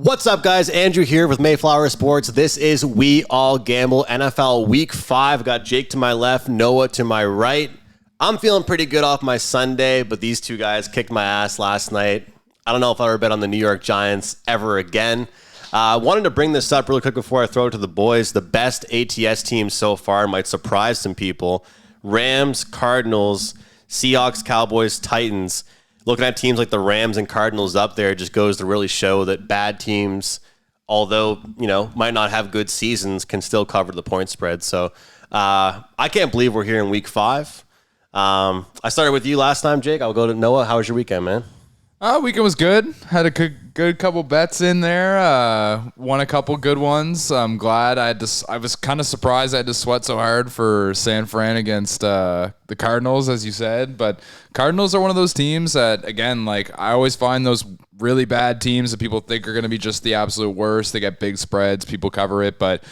What's up, guys? Andrew here with Mayflower Sports. This is We All Gamble NFL Week 5. Got Jake to my left, Noah to my right. I'm feeling pretty good off my Sunday, but these two guys kicked my ass last night. I don't know if I'll ever bet on the New York Giants ever again. I wanted to bring this up really quick before I throw it to the boys. The best ATS team so far might surprise some people. Rams, Cardinals, Seahawks, Cowboys, Titans. Looking at teams like the Rams and Cardinals up there just goes to really show that bad teams, although, might not have good seasons, can still cover the point spread. So I can't believe we're here in week 5. I started with you last time, Jake. I'll go to Noah. How was your weekend, man? Weekend was good. Had a good couple bets in there. Won a couple good ones. I'm glad. I was kind of surprised I had to sweat so hard for San Fran against the Cardinals, as you said. But Cardinals are one of those teams that, again, like I always find those really bad teams that people think are going to be just the absolute worst. They get big spreads. People cover it. But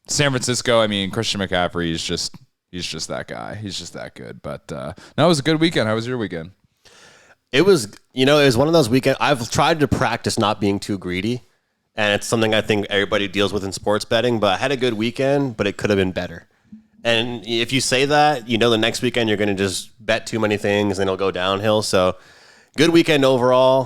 San Francisco, Christian McCaffrey is he's just that guy. He's just that good. But no, it was a good weekend. How was your weekend? It was one of those weekends. I've tried to practice not being too greedy, and it's something I think everybody deals with in sports betting, but I had a good weekend, but it could have been better. And if you say that, the next weekend you're going to just bet too many things and it'll go downhill. So good weekend overall.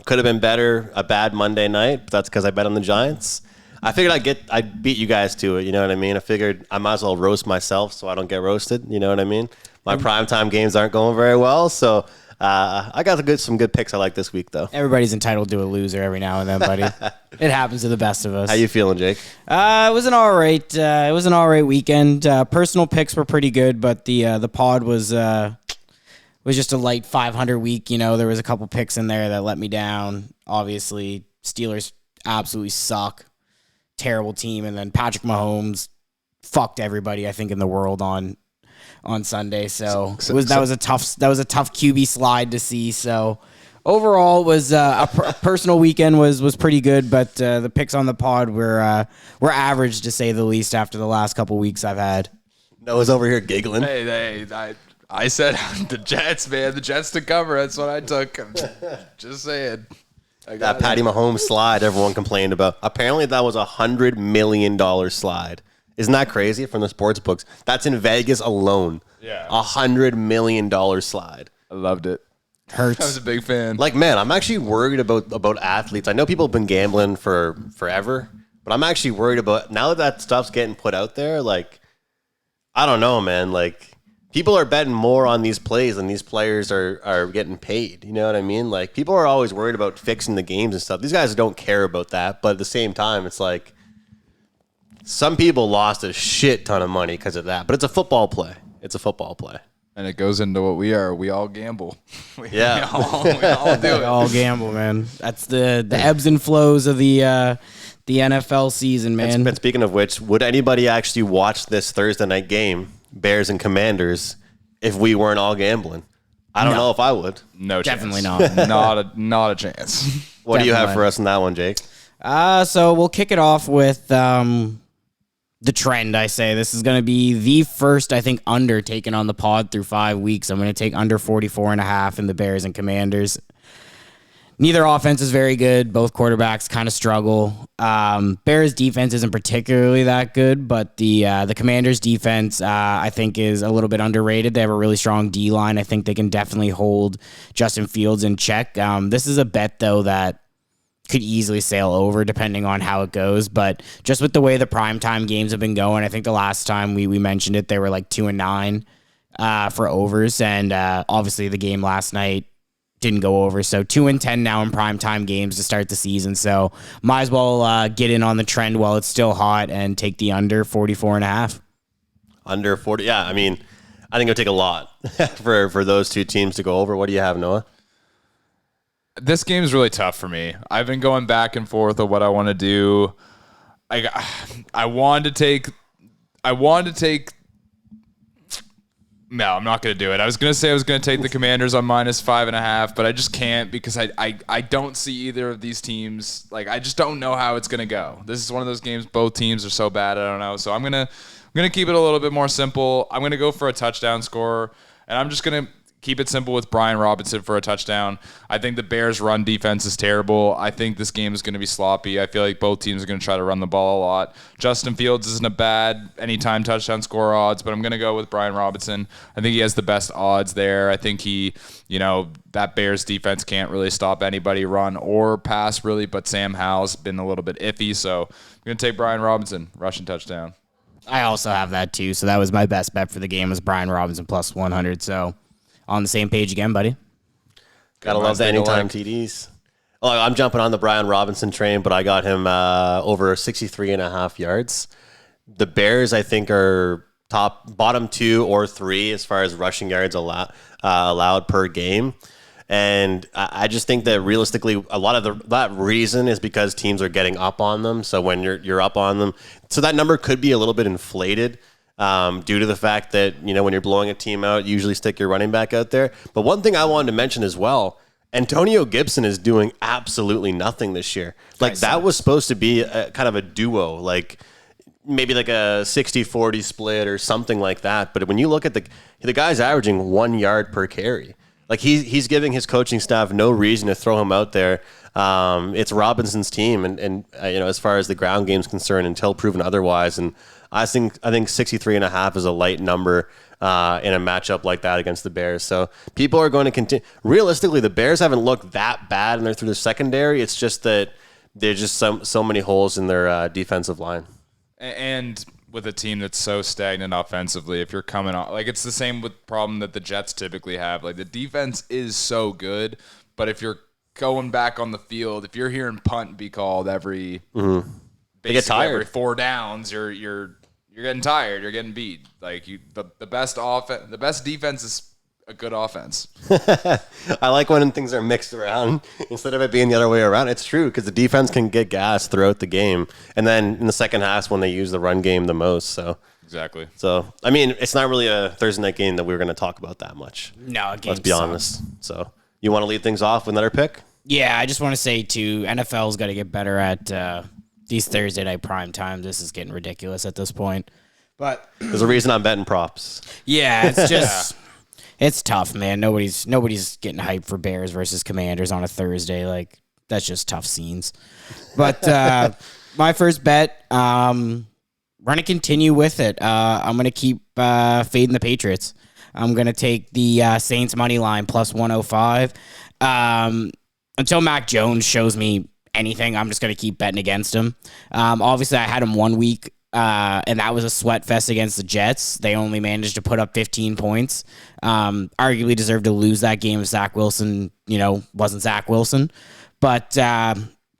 Could have been better. A bad Monday night, but that's because I bet on the Giants. I figured I'd beat you guys to it, you know what I mean? I figured I might as well roast myself so I don't get roasted, you know what I mean? My primetime games aren't going very well, so I got some good picks I like this week, though. Everybody's entitled to a loser every now and then, buddy. It happens to the best of us. How you feeling, Jake? It was an all right weekend. Personal picks were pretty good, but the pod was just a light 500 week. There was a couple picks in there that let me down. Obviously, Steelers absolutely suck. Terrible team, and then Patrick Mahomes fucked everybody, I think, in the world on Sunday. So that was a tough QB slide to see. So overall, it was a personal weekend was pretty good, but the picks on the pod were average to say the least after the last couple weeks I've had. Noah's over here giggling. Hey, I said the Jets, man. The Jets to cover. That's what I took. I'm just saying. That Patty Mahomes slide everyone complained about. Apparently that was $100 million slide. Isn't that crazy from the sports books? That's in Vegas alone. Yeah. $100 million slide. I loved it. Hurts. I was a big fan. Man, I'm actually worried about athletes. I know people have been gambling for forever, but I'm actually worried about now that stuff's getting put out there. I don't know, man. People are betting more on these plays than these players are getting paid. You know what I mean? People are always worried about fixing the games and stuff. These guys don't care about that, but at the same time, it's some people lost a shit ton of money because of that. But it's a football play. And it goes into what we are. We all gamble. We all do it. We all gamble, man. That's the ebbs and flows of the NFL season, man. And speaking of which, would anybody actually watch this Thursday night game, Bears and Commanders, if we weren't all gambling? I don't know if I would. No chance. Definitely not. Not a chance. What do you have for us in that one, Jake? So we'll kick it off with the trend, I say. This is going to be the first, I think, under taken on the pod through 5 weeks. I'm going to take under 44.5 in the Bears and Commanders. Neither offense is very good. Both quarterbacks kind of struggle. Bears defense isn't particularly that good, but the Commanders defense, I think, is a little bit underrated. They have a really strong D-line. I think they can definitely hold Justin Fields in check. This is a bet, though, that could easily sail over depending on how it goes. But just with the way the primetime games have been going, I think the last time we mentioned it, they were 2-9 for overs. And obviously the game last night didn't go over. So 2-10 now in primetime games to start the season. So might as well get in on the trend while it's still hot and take the under 44.5. Under 40. Yeah, I think it'll take a lot for those two teams to go over. What do you have, Noah? This game is really tough for me. I've been going back and forth of what I want to do. I wanted to take. No, I'm not going to do it. I was going to say I was going to take the Commanders on -5.5, but I just can't because I don't see either of these teams. I just don't know how it's going to go. This is one of those games. Both teams are so bad. I don't know. So I'm gonna keep it a little bit more simple. I'm going to go for a touchdown score, and I'm just going to keep it simple with Brian Robinson for a touchdown. I think the Bears' run defense is terrible. I think this game is going to be sloppy. I feel like both teams are going to try to run the ball a lot. Justin Fields isn't a bad anytime touchdown score odds, but I'm going to go with Brian Robinson. I think he has the best odds there. I think that Bears defense can't really stop anybody run or pass really, but Sam Howell's been a little bit iffy, so I'm going to take Brian Robinson, rushing touchdown. I also have that too, so that was my best bet for the game was Brian Robinson plus 100, so on the same page again, buddy. Gotta love the anytime TDs. Oh, I'm jumping on the Brian Robinson train, but I got him over 63.5 yards. The Bears, I think, are bottom 2 or 3 as far as rushing yards allowed per game. And I just think that realistically, a lot of that reason is because teams are getting up on them. So when you're up on them, so that number could be a little bit inflated. Due to the fact that, when you're blowing a team out, you usually stick your running back out there. But one thing I wanted to mention as well, Antonio Gibson is doing absolutely nothing this year. That was supposed to be kind of a duo, maybe like a 60-40 split or something like that. But when you look at the guy's averaging 1 yard per carry. He's giving his coaching staff no reason to throw him out there. It's Robinson's team, and as far as the ground game's concerned, until proven otherwise. And I think 63.5 is a light number in a matchup like that against the Bears. So people are going to continue. Realistically, the Bears haven't looked that bad, and they're through the secondary. It's just that there's just so many holes in their defensive line. And with a team that's so stagnant offensively, if you're coming on, it's the same with problem that the Jets typically have. The defense is so good, but if you're going back on the field, if you're hearing punt be called every they get tired. Every 4 downs, you're getting tired. You're getting beat. The best defense is a good offense. I like when things are mixed around instead of it being the other way around. It's true because the defense can get gas throughout the game, and then in the second half when they use the run game the most. So exactly. So it's not really a Thursday night game that we're going to talk about that much. No, let's be honest. So you want to lead things off with another pick? Yeah, I just want to say too, NFL's got to get better at these Thursday night prime time. This is getting ridiculous at this point. But there's a reason I'm betting props. Yeah, it's just it's tough, man. Nobody's getting hyped for Bears versus Commanders on a Thursday. That's just tough scenes. But my first bet, we're gonna continue with it. I'm gonna keep fading the Patriots. I'm gonna take the Saints money line plus 105. Until Mac Jones shows me anything, I'm just going to keep betting against him. Obviously, I had him 1 week, and that was a sweat fest against the Jets. They only managed to put up 15 points. Arguably deserved to lose that game if Zach Wilson, wasn't Zach Wilson. But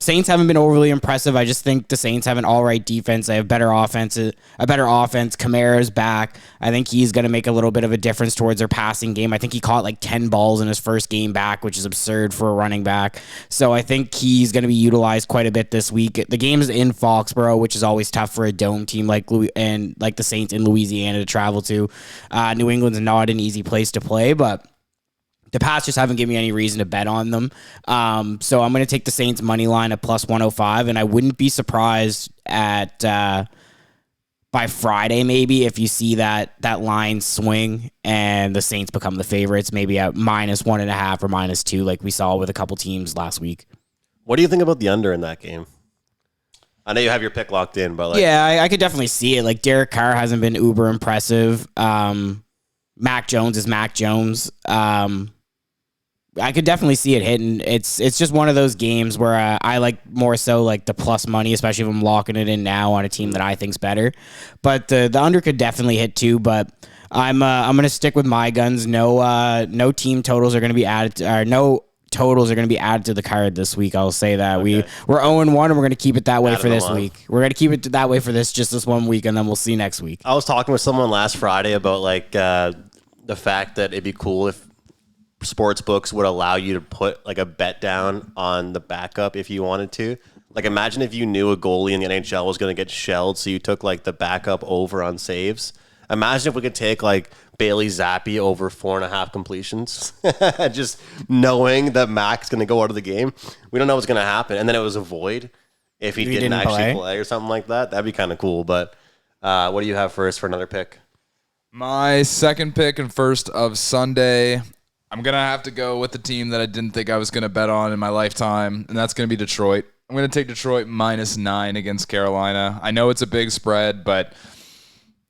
Saints haven't been overly impressive. I just think the Saints have an all right defense. They have a better offense. Kamara's back. I think he's going to make a little bit of a difference towards their passing game. I think he caught 10 balls in his first game back, which is absurd for a running back. So I think he's going to be utilized quite a bit this week. The game is in Foxborough, which is always tough for a dome team like the Saints in Louisiana to travel to. New England's not an easy place to play, but the Pats just haven't given me any reason to bet on them. So I'm going to take the Saints money line at plus 105, and I wouldn't be surprised at by Friday maybe if you see that line swing and the Saints become the favorites, maybe at minus 1.5 or minus 2 like we saw with a couple teams last week. What do you think about the under in that game? I know you have your pick locked in, but yeah, I could definitely see it. Derek Carr hasn't been uber impressive. Mac Jones is Mac Jones. I could definitely see it hitting. It's just one of those games where I like more so the plus money, especially if I'm locking it in now on a team that I think's better. But the under could definitely hit too. But I'm gonna stick with my guns. No team totals are gonna be added. No totals are gonna be added to the card this week. I'll say that we're 0-1 and we're gonna keep it that way for this week. We're gonna keep it that way for just this 1 week, and then we'll see next week. I was talking with someone last Friday about the fact that it'd be cool if sports books would allow you to put a bet down on the backup if you wanted to. Imagine if you knew a goalie in the NHL was going to get shelled, so you took the backup over on saves. Imagine if we could take Bailey Zappi over 4.5 completions, just knowing that Mac's going to go out of the game. We don't know what's going to happen, and then it was a void if he didn't actually play or something like that. That'd be kind of cool. But what do you have first for another pick? My second pick and first of Sunday, I'm going to have to go with the team that I didn't think I was going to bet on in my lifetime, and that's going to be Detroit. I'm going to take Detroit -9 against Carolina. I know it's a big spread, but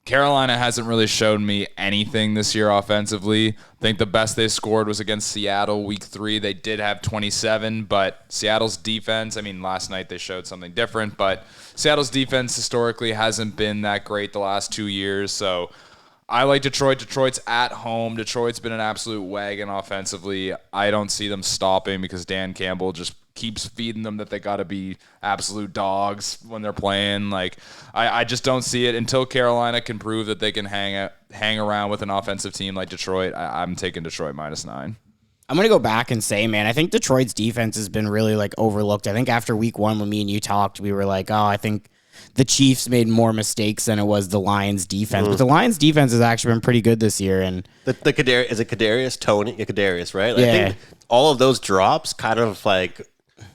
Carolina hasn't really shown me anything this year offensively. I think the best they scored was against Seattle week 3. They did have 27, but Seattle's defense, I mean, last night they showed something different, but Seattle's defense historically hasn't been that great the last 2 years, so I like Detroit. Detroit's at home. Detroit's been an absolute wagon offensively. I don't see them stopping because Dan Campbell just keeps feeding them that they got to be absolute dogs when they're playing. Like, I just don't see it until Carolina can prove that they can hang around with an offensive team like Detroit. I'm taking Detroit -9. I'm going to go back and say, man, I think Detroit's defense has been really like overlooked. I think after week 1 when me and you talked, we were like, oh, I think the Chiefs made more mistakes than it was the Lions defense. But the Lions defense has actually been pretty good this year. And the is it Kadarius? Tony? Kadarius, right? Yeah. I think all of those drops kind of like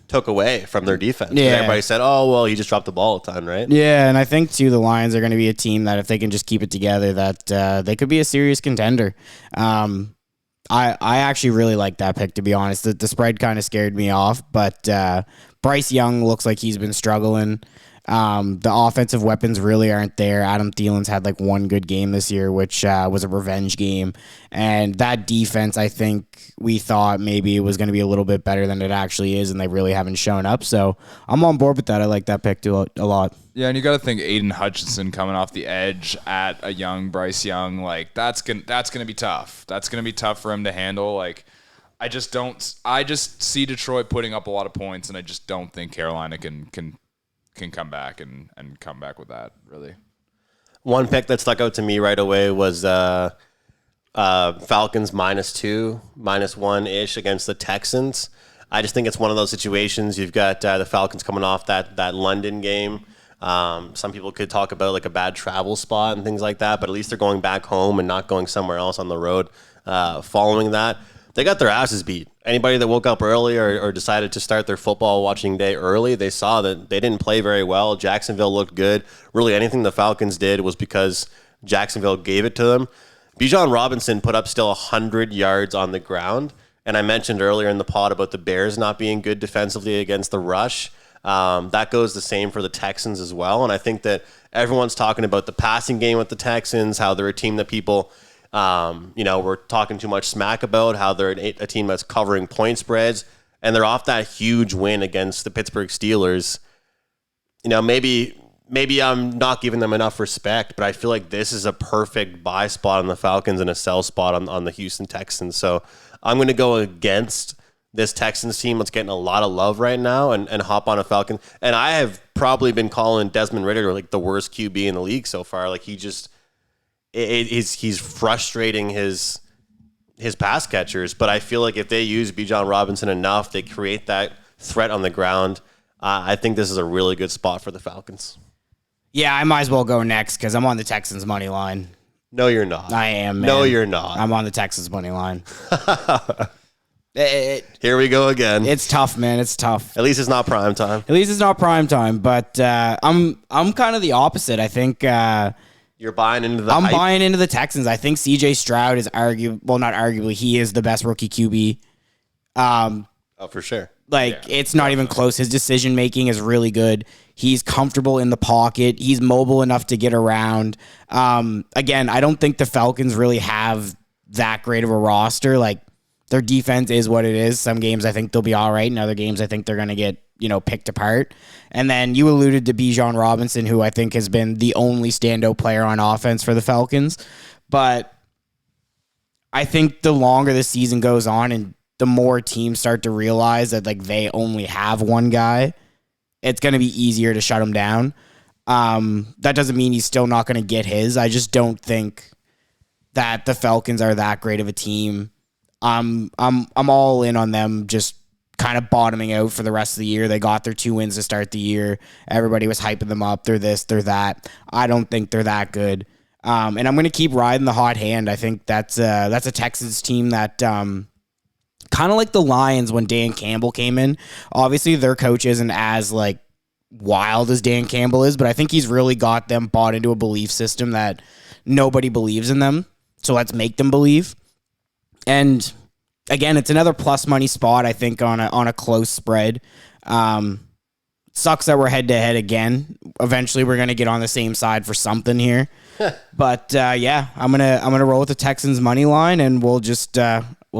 took away from their defense. Yeah. Everybody said, oh, well, he just dropped the ball a ton, right? yeah, and I think, too, the Lions are going to be a team that if they can just keep it together, that they could be a serious contender. I actually really like that pick, to be honest. The spread kind of scared me off, but Bryce Young looks like he's been struggling. The offensive weapons really aren't there. Adam Thielen's had like one good game this year, which was a revenge game. And that defense, I think we thought maybe it was going to be a little bit better than it actually is, and they really haven't shown up. So I'm on board with that. I like that pick too a lot. Yeah, and you got to think Aiden Hutchinson coming off the edge at a young Bryce Young, like that's gonna be tough. That's gonna be tough for him to handle. Like, I just see Detroit putting up a lot of points, and I just don't think Carolina can come back and come back with that, really. One pick that stuck out to me right away was Falcons -2, -1-ish against the Texans. I just think it's one of those situations. You've got the Falcons coming off that London game. Some people could talk about like a bad travel spot and things like that, but at least they're going back home and not going somewhere else on the road following that. They got their asses beat. Anybody that woke up early or decided to start their football watching day early, they saw that they didn't play very well. Jacksonville looked good. Really, anything the Falcons did was because Jacksonville gave it to them. Bijan Robinson put up still 100 yards on the ground. And I mentioned earlier in the pod about the Bears not being good defensively against the rush. That goes the same for the Texans as well. And I think that everyone's talking about the passing game with the Texans, how they're a team that people we're talking too much smack about, how they're a team that's covering point spreads, and they're off that huge win against the Pittsburgh Steelers. Maybe I'm not giving them enough respect, but I feel like this is a perfect buy spot on the Falcons and a sell spot on the Houston Texans. So I'm going to go against this Texans team that's getting a lot of love right now and hop on a Falcon. And I have probably been calling Desmond Ridder like the worst QB in the league so far. Like he's frustrating his pass catchers, but I feel like if they use Bijan Robinson enough, they create that threat on the ground. I think this is a really good spot for the Falcons. Yeah, I might as well go next because I'm on the Texans money line. No, you're not. I am, man. No, you're not. I'm on the Texans money line. Here we go again. It's tough, man. It's tough. At least it's not prime time. At least it's not prime time, but I'm kind of the opposite. I think you're buying into the I'm hype? buying into the Texans. I think CJ Stroud is not arguably, he is the best rookie QB. Oh, for sure. It's not even close. His decision making is really good. He's comfortable in the pocket. He's mobile enough to get around. Again, I don't think the Falcons really have that great of a roster. Like, their defense is what it is. Some games I think they'll be all right. In other games I think they're going to get, picked apart. And then you alluded to Bijan Robinson, who I think has been the only standout player on offense for the Falcons. But I think the longer the season goes on and the more teams start to realize that they only have one guy, it's going to be easier to shut him down. That doesn't mean he's still not going to get his. I just don't think that the Falcons are that great of a team. I'm all in on them just kind of bottoming out for the rest of the year. They got their 2 wins to start the year. Everybody was hyping them up. They're this, they're that. I don't think they're that good. And I'm going to keep riding the hot hand. I think that's a Texans team that kind of like the Lions when Dan Campbell came in. Obviously, their coach isn't as wild as Dan Campbell is, but I think he's really got them bought into a belief system that nobody believes in them. So let's make them believe. And again, it's another plus money spot, I think, on a close spread. Sucks that we're head to head again. Eventually, we're gonna get on the same side for something here. But yeah, I'm gonna roll with the Texans money line, and we'll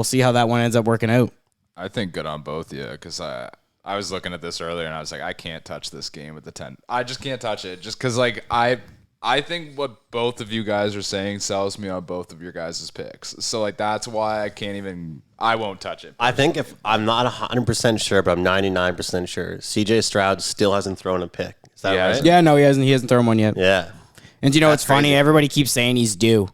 see how that one ends up working out. I think good on both of you, because I was looking at this earlier and I was like, I can't touch this game with the 10. I just can't touch it, just because like I think what both of you guys are saying sells me on both of your guys' picks. So like that's why I won't touch it. I think if I'm not 100% sure, but I'm 99% sure, CJ Stroud still hasn't thrown a pick. Is that right? Yeah, no, he hasn't thrown one yet. Yeah. And you know what's funny? Everybody keeps saying he's due.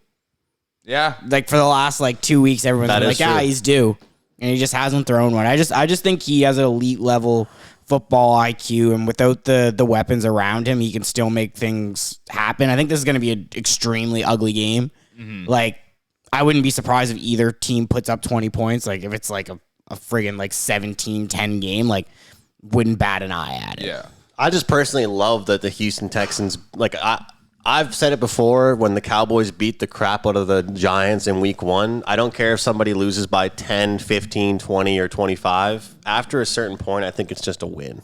Yeah. Like for the last 2 weeks, everyone's been like, he's due. And he just hasn't thrown one. I just think he has an elite level football IQ, and without the weapons around him, he can still make things happen. I think this is going to be an extremely ugly game. Mm-hmm. Like, I wouldn't be surprised if either team puts up 20 points. Like, if it's like a friggin' 17-10 game, wouldn't bat an eye at it. Yeah. I just personally love that the Houston Texans, I've said it before, when the Cowboys beat the crap out of the Giants in week 1, I don't care if somebody loses by 10, 15, 20, or 25. After a certain point, I think it's just a win.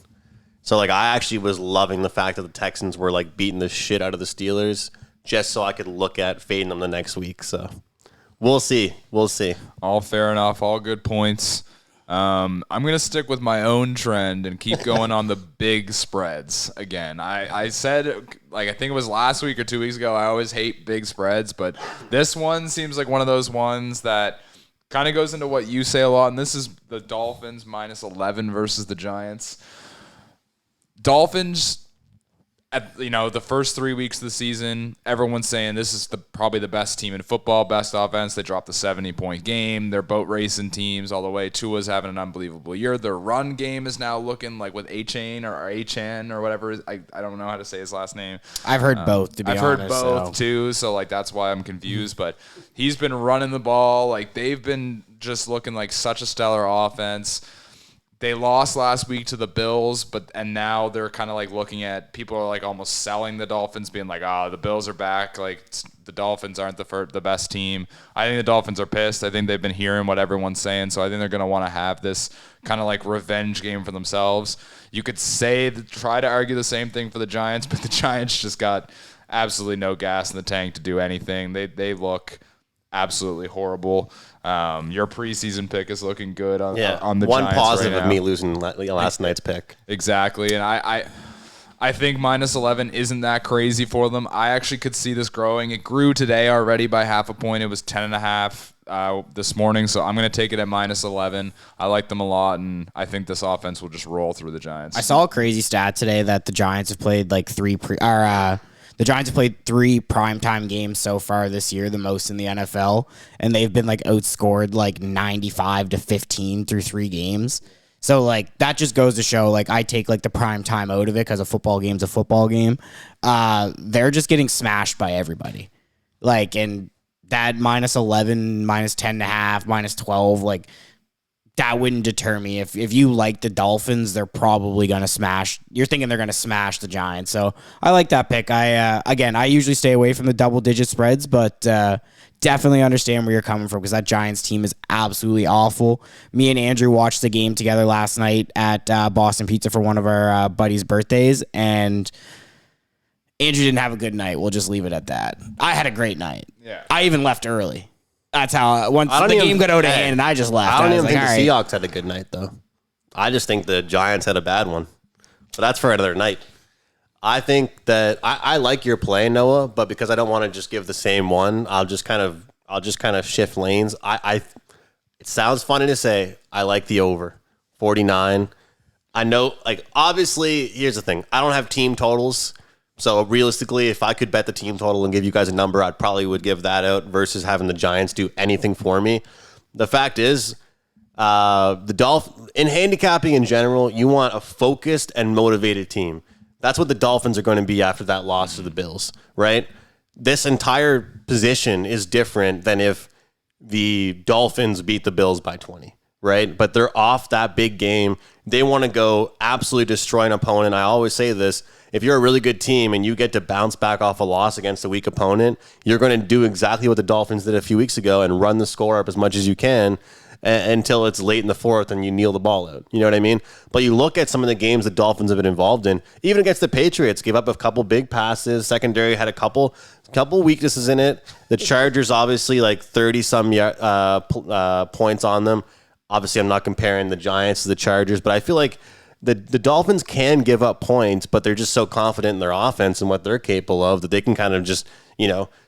So, I actually was loving the fact that the Texans were, beating the shit out of the Steelers just so I could look at fading them the next week. So, we'll see. We'll see. All fair enough. All good points. I'm going to stick with my own trend and keep going on the big spreads again. I said, I think it was last week or 2 weeks ago, I always hate big spreads, but this one seems like one of those ones that kind of goes into what you say a lot, and this is the Dolphins -11 versus the Giants. Dolphins, at the first 3 weeks of the season, everyone's saying this is probably the best team in football, best offense. They dropped the 70-point game. They're boat racing teams all the way. Tua's having an unbelievable year. Their run game is now looking with A-Chain or A-Chan or whatever. I don't know how to say his last name. I've heard both, to be honest. I've heard both, too, so that's why I'm confused. But he's been running the ball. They've been just looking like such a stellar offense. They lost last week to the Bills, and now they're kind of looking at, people are almost selling the Dolphins, being the Bills are back. The Dolphins aren't the best team. I think the Dolphins are pissed. I think they've been hearing what everyone's saying, so I think they're going to want to have this kind of revenge game for themselves. You could try to argue the same thing for the Giants, but the Giants just got absolutely no gas in the tank to do anything. They look absolutely horrible. Your preseason pick is looking good on the one Giants positive right of me losing last night's pick. Exactly, and I think -11 isn't that crazy for them. I actually could see this growing. It grew today already by half a point. It was 10.5 this morning, so I'm going to take it at -11. I like them a lot, and I think this offense will just roll through the Giants. I saw a crazy stat today that the Giants have played the Giants have played 3 primetime games so far this year, the most in the NFL, and they've been outscored 95-15 through 3 games. So that just goes to show I take the primetime out of it because a football game's a football game. They're just getting smashed by everybody. And that -11, -10.5, -12, that wouldn't deter me. If you like the Dolphins, they're probably going to smash. You're thinking they're going to smash the Giants. So I like that pick. I usually stay away from the double-digit spreads, but definitely understand where you're coming from because that Giants team is absolutely awful. Me and Andrew watched the game together last night at Boston Pizza for one of our buddies' birthdays, and Andrew didn't have a good night. We'll just leave it at that. I had a great night. Yeah. I even left early. That's how once the game got out of hand, and I just left. I don't even think the Seahawks had a good night, though. I just think the Giants had a bad one. But that's for another night. I think that I like your play, Noah, but because I don't want to just give the same one, I'll just kind of shift lanes. It sounds funny to say I like the over 49. I know, obviously, here's the thing. I don't have team totals. So realistically, if I could bet the team total and give you guys a number, I probably would give that out versus having the Giants do anything for me. The fact is, in handicapping in general, you want a focused and motivated team. That's what the Dolphins are going to be after that loss to the Bills, right? This entire position is different than if the Dolphins beat the Bills by 20, right? But they're off that big game. They want to go absolutely destroy an opponent. I always say this. If you're a really good team and you get to bounce back off a loss against a weak opponent, you're going to do exactly what the Dolphins did a few weeks ago and run the score up as much as you can. until it's late in the fourth and you kneel the ball out. You know what I mean? But you look at some of the games the Dolphins have been involved in, even against the Patriots, gave up a couple big passes. Secondary had a couple weaknesses in it. The Chargers, obviously, like 30-some points on them. Obviously, I'm not comparing the Giants to the Chargers, but I feel like the Dolphins can give up points, but they're just so confident in their offense and what they're capable of that they can kind of just,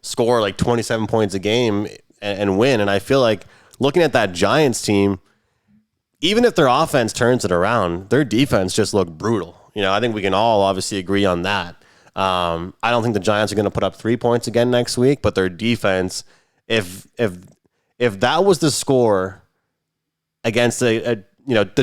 score like 27 points a game and win. And I feel like looking at that Giants team, even if their offense turns it around, their defense just looked brutal. I think we can all obviously agree on that. I don't think the Giants are going to put up 3 points again next week, but their defense, if that was the score against the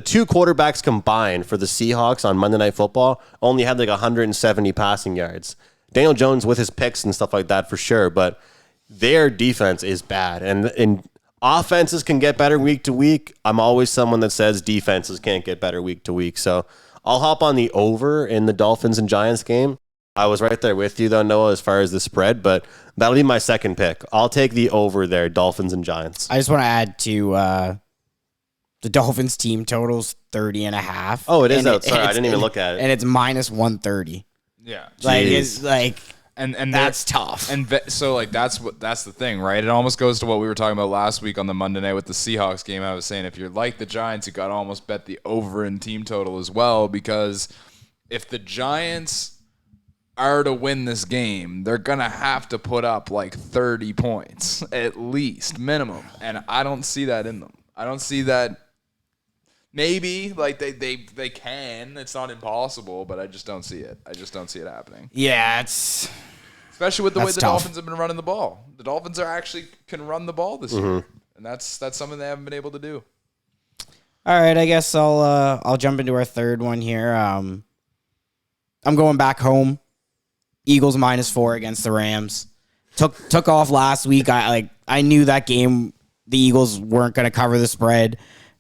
two quarterbacks combined for the Seahawks on Monday Night Football only had like 170 passing yards. Daniel Jones with his picks and stuff like that for sure, but their defense is bad. And offenses can get better week to week. I'm always someone that says defenses can't get better week to week. So I'll hop on the over in the Dolphins and Giants game. I was right there with you, though, Noah, as far as the spread, but that'll be my second pick. I'll take the over there, Dolphins and Giants. I just want to add to the Dolphins team totals 30.5. Oh, it is out. Sorry, I didn't even look at it. And it's minus 130. Yeah. It's like, and that's tough. And so like that's the thing, right? It almost goes to what we were talking about last week on the Monday night with the Seahawks game. I was saying if you're like the Giants, you got to almost bet the over in team total as well, because if the Giants are to win this game, they're going to have to put up like 30 points at least, minimum. And I don't see that in them. I don't see that. Maybe like they can. It's not impossible, but I just don't see it. I just don't see it happening. Yeah, it's especially with the way the tough. Dolphins have been running the ball. The Dolphins can run the ball this year, and that's something they haven't been able to do. all right. I guess I'll jump into our third one here. I'm going back home. Eagles -4 against the Rams. Took off last week. I knew that game the Eagles weren't going to cover the spread.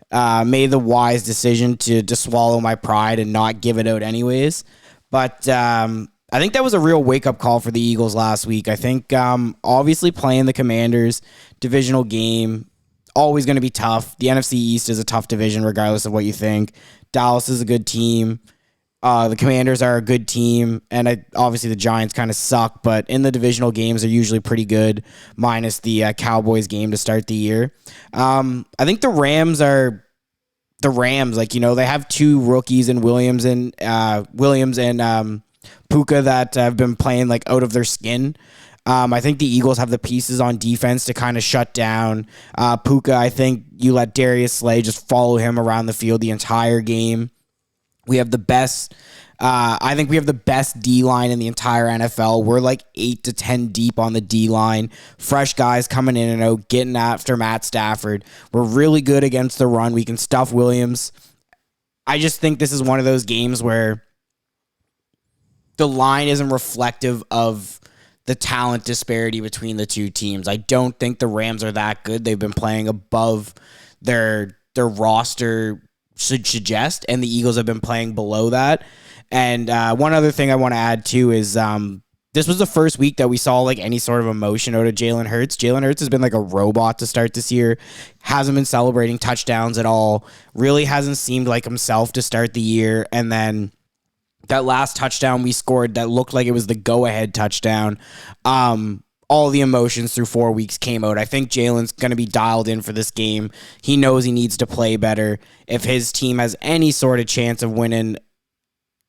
Made the wise decision to swallow my pride and not give it out anyways. But I think that was a real wake-up call for the Eagles last week. I think obviously playing the Commanders, divisional game, always going to be tough. The NFC East is a tough division regardless of what you think. Dallas is a good team. The Commanders are a good team, and obviously the Giants kind of suck, but in the divisional games are usually pretty good, minus the Cowboys game to start the year. I think the Rams are the Rams. They have two rookies in Williams and Puka that have been playing like out of their skin. I think the Eagles have the pieces on defense to kind of shut down Puka. I think you let Darius Slay just follow him around the field the entire game. We have the best. I think we have the best D-line in the entire NFL. We're like 8 to 10 deep on the D-line. Fresh guys coming in and out, getting after Matt Stafford. We're really good against the run. We can stuff Williams. I just think this is one of those games where the line isn't reflective of the talent disparity between the two teams. I don't think the Rams are that good. They've been playing above their roster should suggest, and the Eagles have been playing below that. And one other thing I want to add too is this was the first week that we saw like any sort of emotion out of Jalen Hurts. Jalen Hurts has been like a robot to start this year. Hasn't been celebrating touchdowns at all. Really hasn't seemed like himself to start the year. And then that last touchdown we scored that looked like it was the go-ahead touchdown. All the emotions through 4 weeks came out. I think Jalen's going to be dialed in for this game. He knows he needs to play better. If his team has any sort of chance of winning,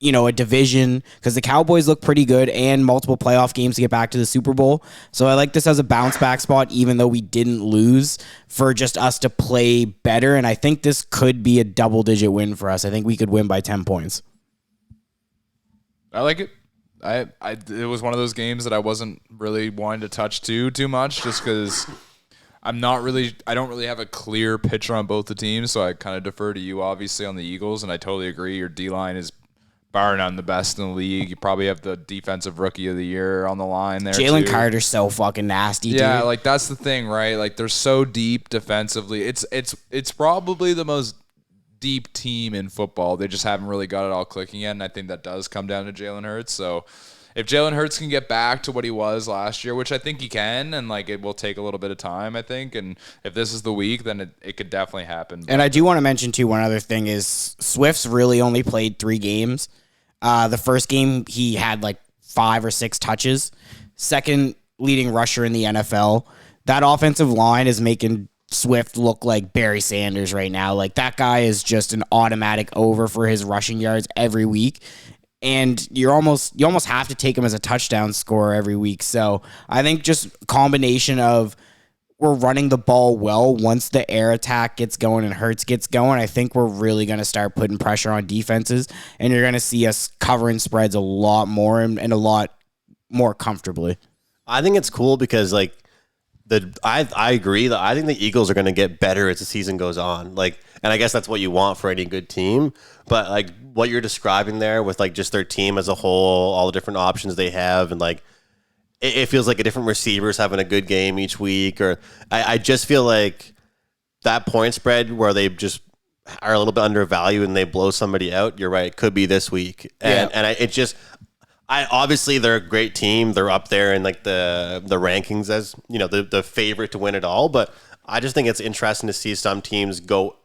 a division, because the Cowboys look pretty good and multiple playoff games to get back to the Super Bowl. So I like this as a bounce back spot, even though we didn't lose, for just us to play better. And I think this could be a double-digit win for us. I think we could win by 10 points. I like it. It was one of those games that I wasn't really wanting to touch too much, just because I don't really have a clear picture on both the teams, so I kind of defer to you, obviously, on the Eagles, and I totally agree. Your D-line is bar none the best in the league. You probably have the defensive rookie of the year on the line there. Jalen Carter's so fucking nasty, dude. Yeah, like that's the thing, right? Like they're so deep defensively. It's probably the most deep team in football. They just haven't really got it all clicking yet, and I think that does come down to Jalen Hurts. So if Jalen Hurts can get back to what he was last year, which I think he can, and like it will take a little bit of time, I think. And if this is the week, then it could definitely happen. And I do want to mention too, one other thing is Swift's really only played 3 games. The first game he had like 5 or 6 touches. Second leading rusher in the NFL. That offensive line is making Swift look like Barry Sanders right now. Like that guy is just an automatic over for his rushing yards every week. And you almost have to take him as a touchdown scorer every week. So I think just combination of we're running the ball well. Once the air attack gets going and Hurts gets going, I think we're really going to start putting pressure on defenses, and you're going to see us covering spreads a lot more and a lot more comfortably. I think it's cool because like I agree that I think the Eagles are going to get better as the season goes on. Like, and I guess that's what you want for any good team. But like what you're describing there with like just their team as a whole, all the different options they have, and like it feels like a different receivers having a good game each week. Or I just feel like that point spread where they just are a little bit undervalued and they blow somebody out. You're right. It could be this week. And obviously they're a great team. They're up there in like the rankings as, you know, the favorite to win it all. But I just think it's interesting to see some teams go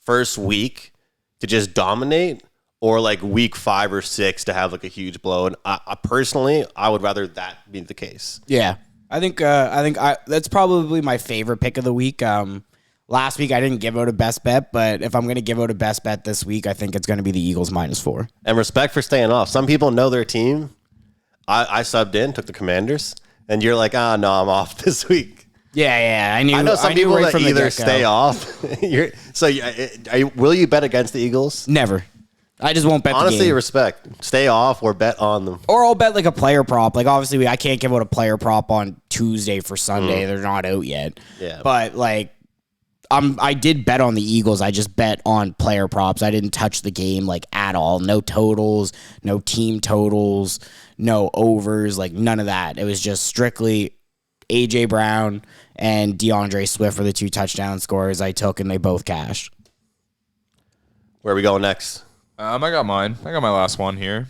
first week to just dominate, or like week 5 or 6 to have like a huge blow. And I personally, I would rather that be the case. Yeah, I think that's probably my favorite pick of the week. Last week I didn't give out a best bet, but if I'm going to give out a best bet this week, I think it's going to be the Eagles -4. And respect for staying off. Some people know their team. I subbed in, took the Commanders, and you're like, no, I'm off this week. Yeah, I know some people right that from either stay off. Will you bet against the Eagles? Never. I just won't bet. Honestly, the game. respect. Stay off or bet on them. Or I'll bet like a player prop. Like obviously, I can't give out a player prop on Tuesday for Sunday. They're not out yet. Yeah, but like. I did bet on the Eagles. I just bet on player props. I didn't touch the game like at all. No totals, no team totals, no overs, like none of that. It was just strictly A.J. Brown and DeAndre Swift for the 2 touchdown scores I took, and they both cashed. Where are we going next? I got mine. I got my last one here.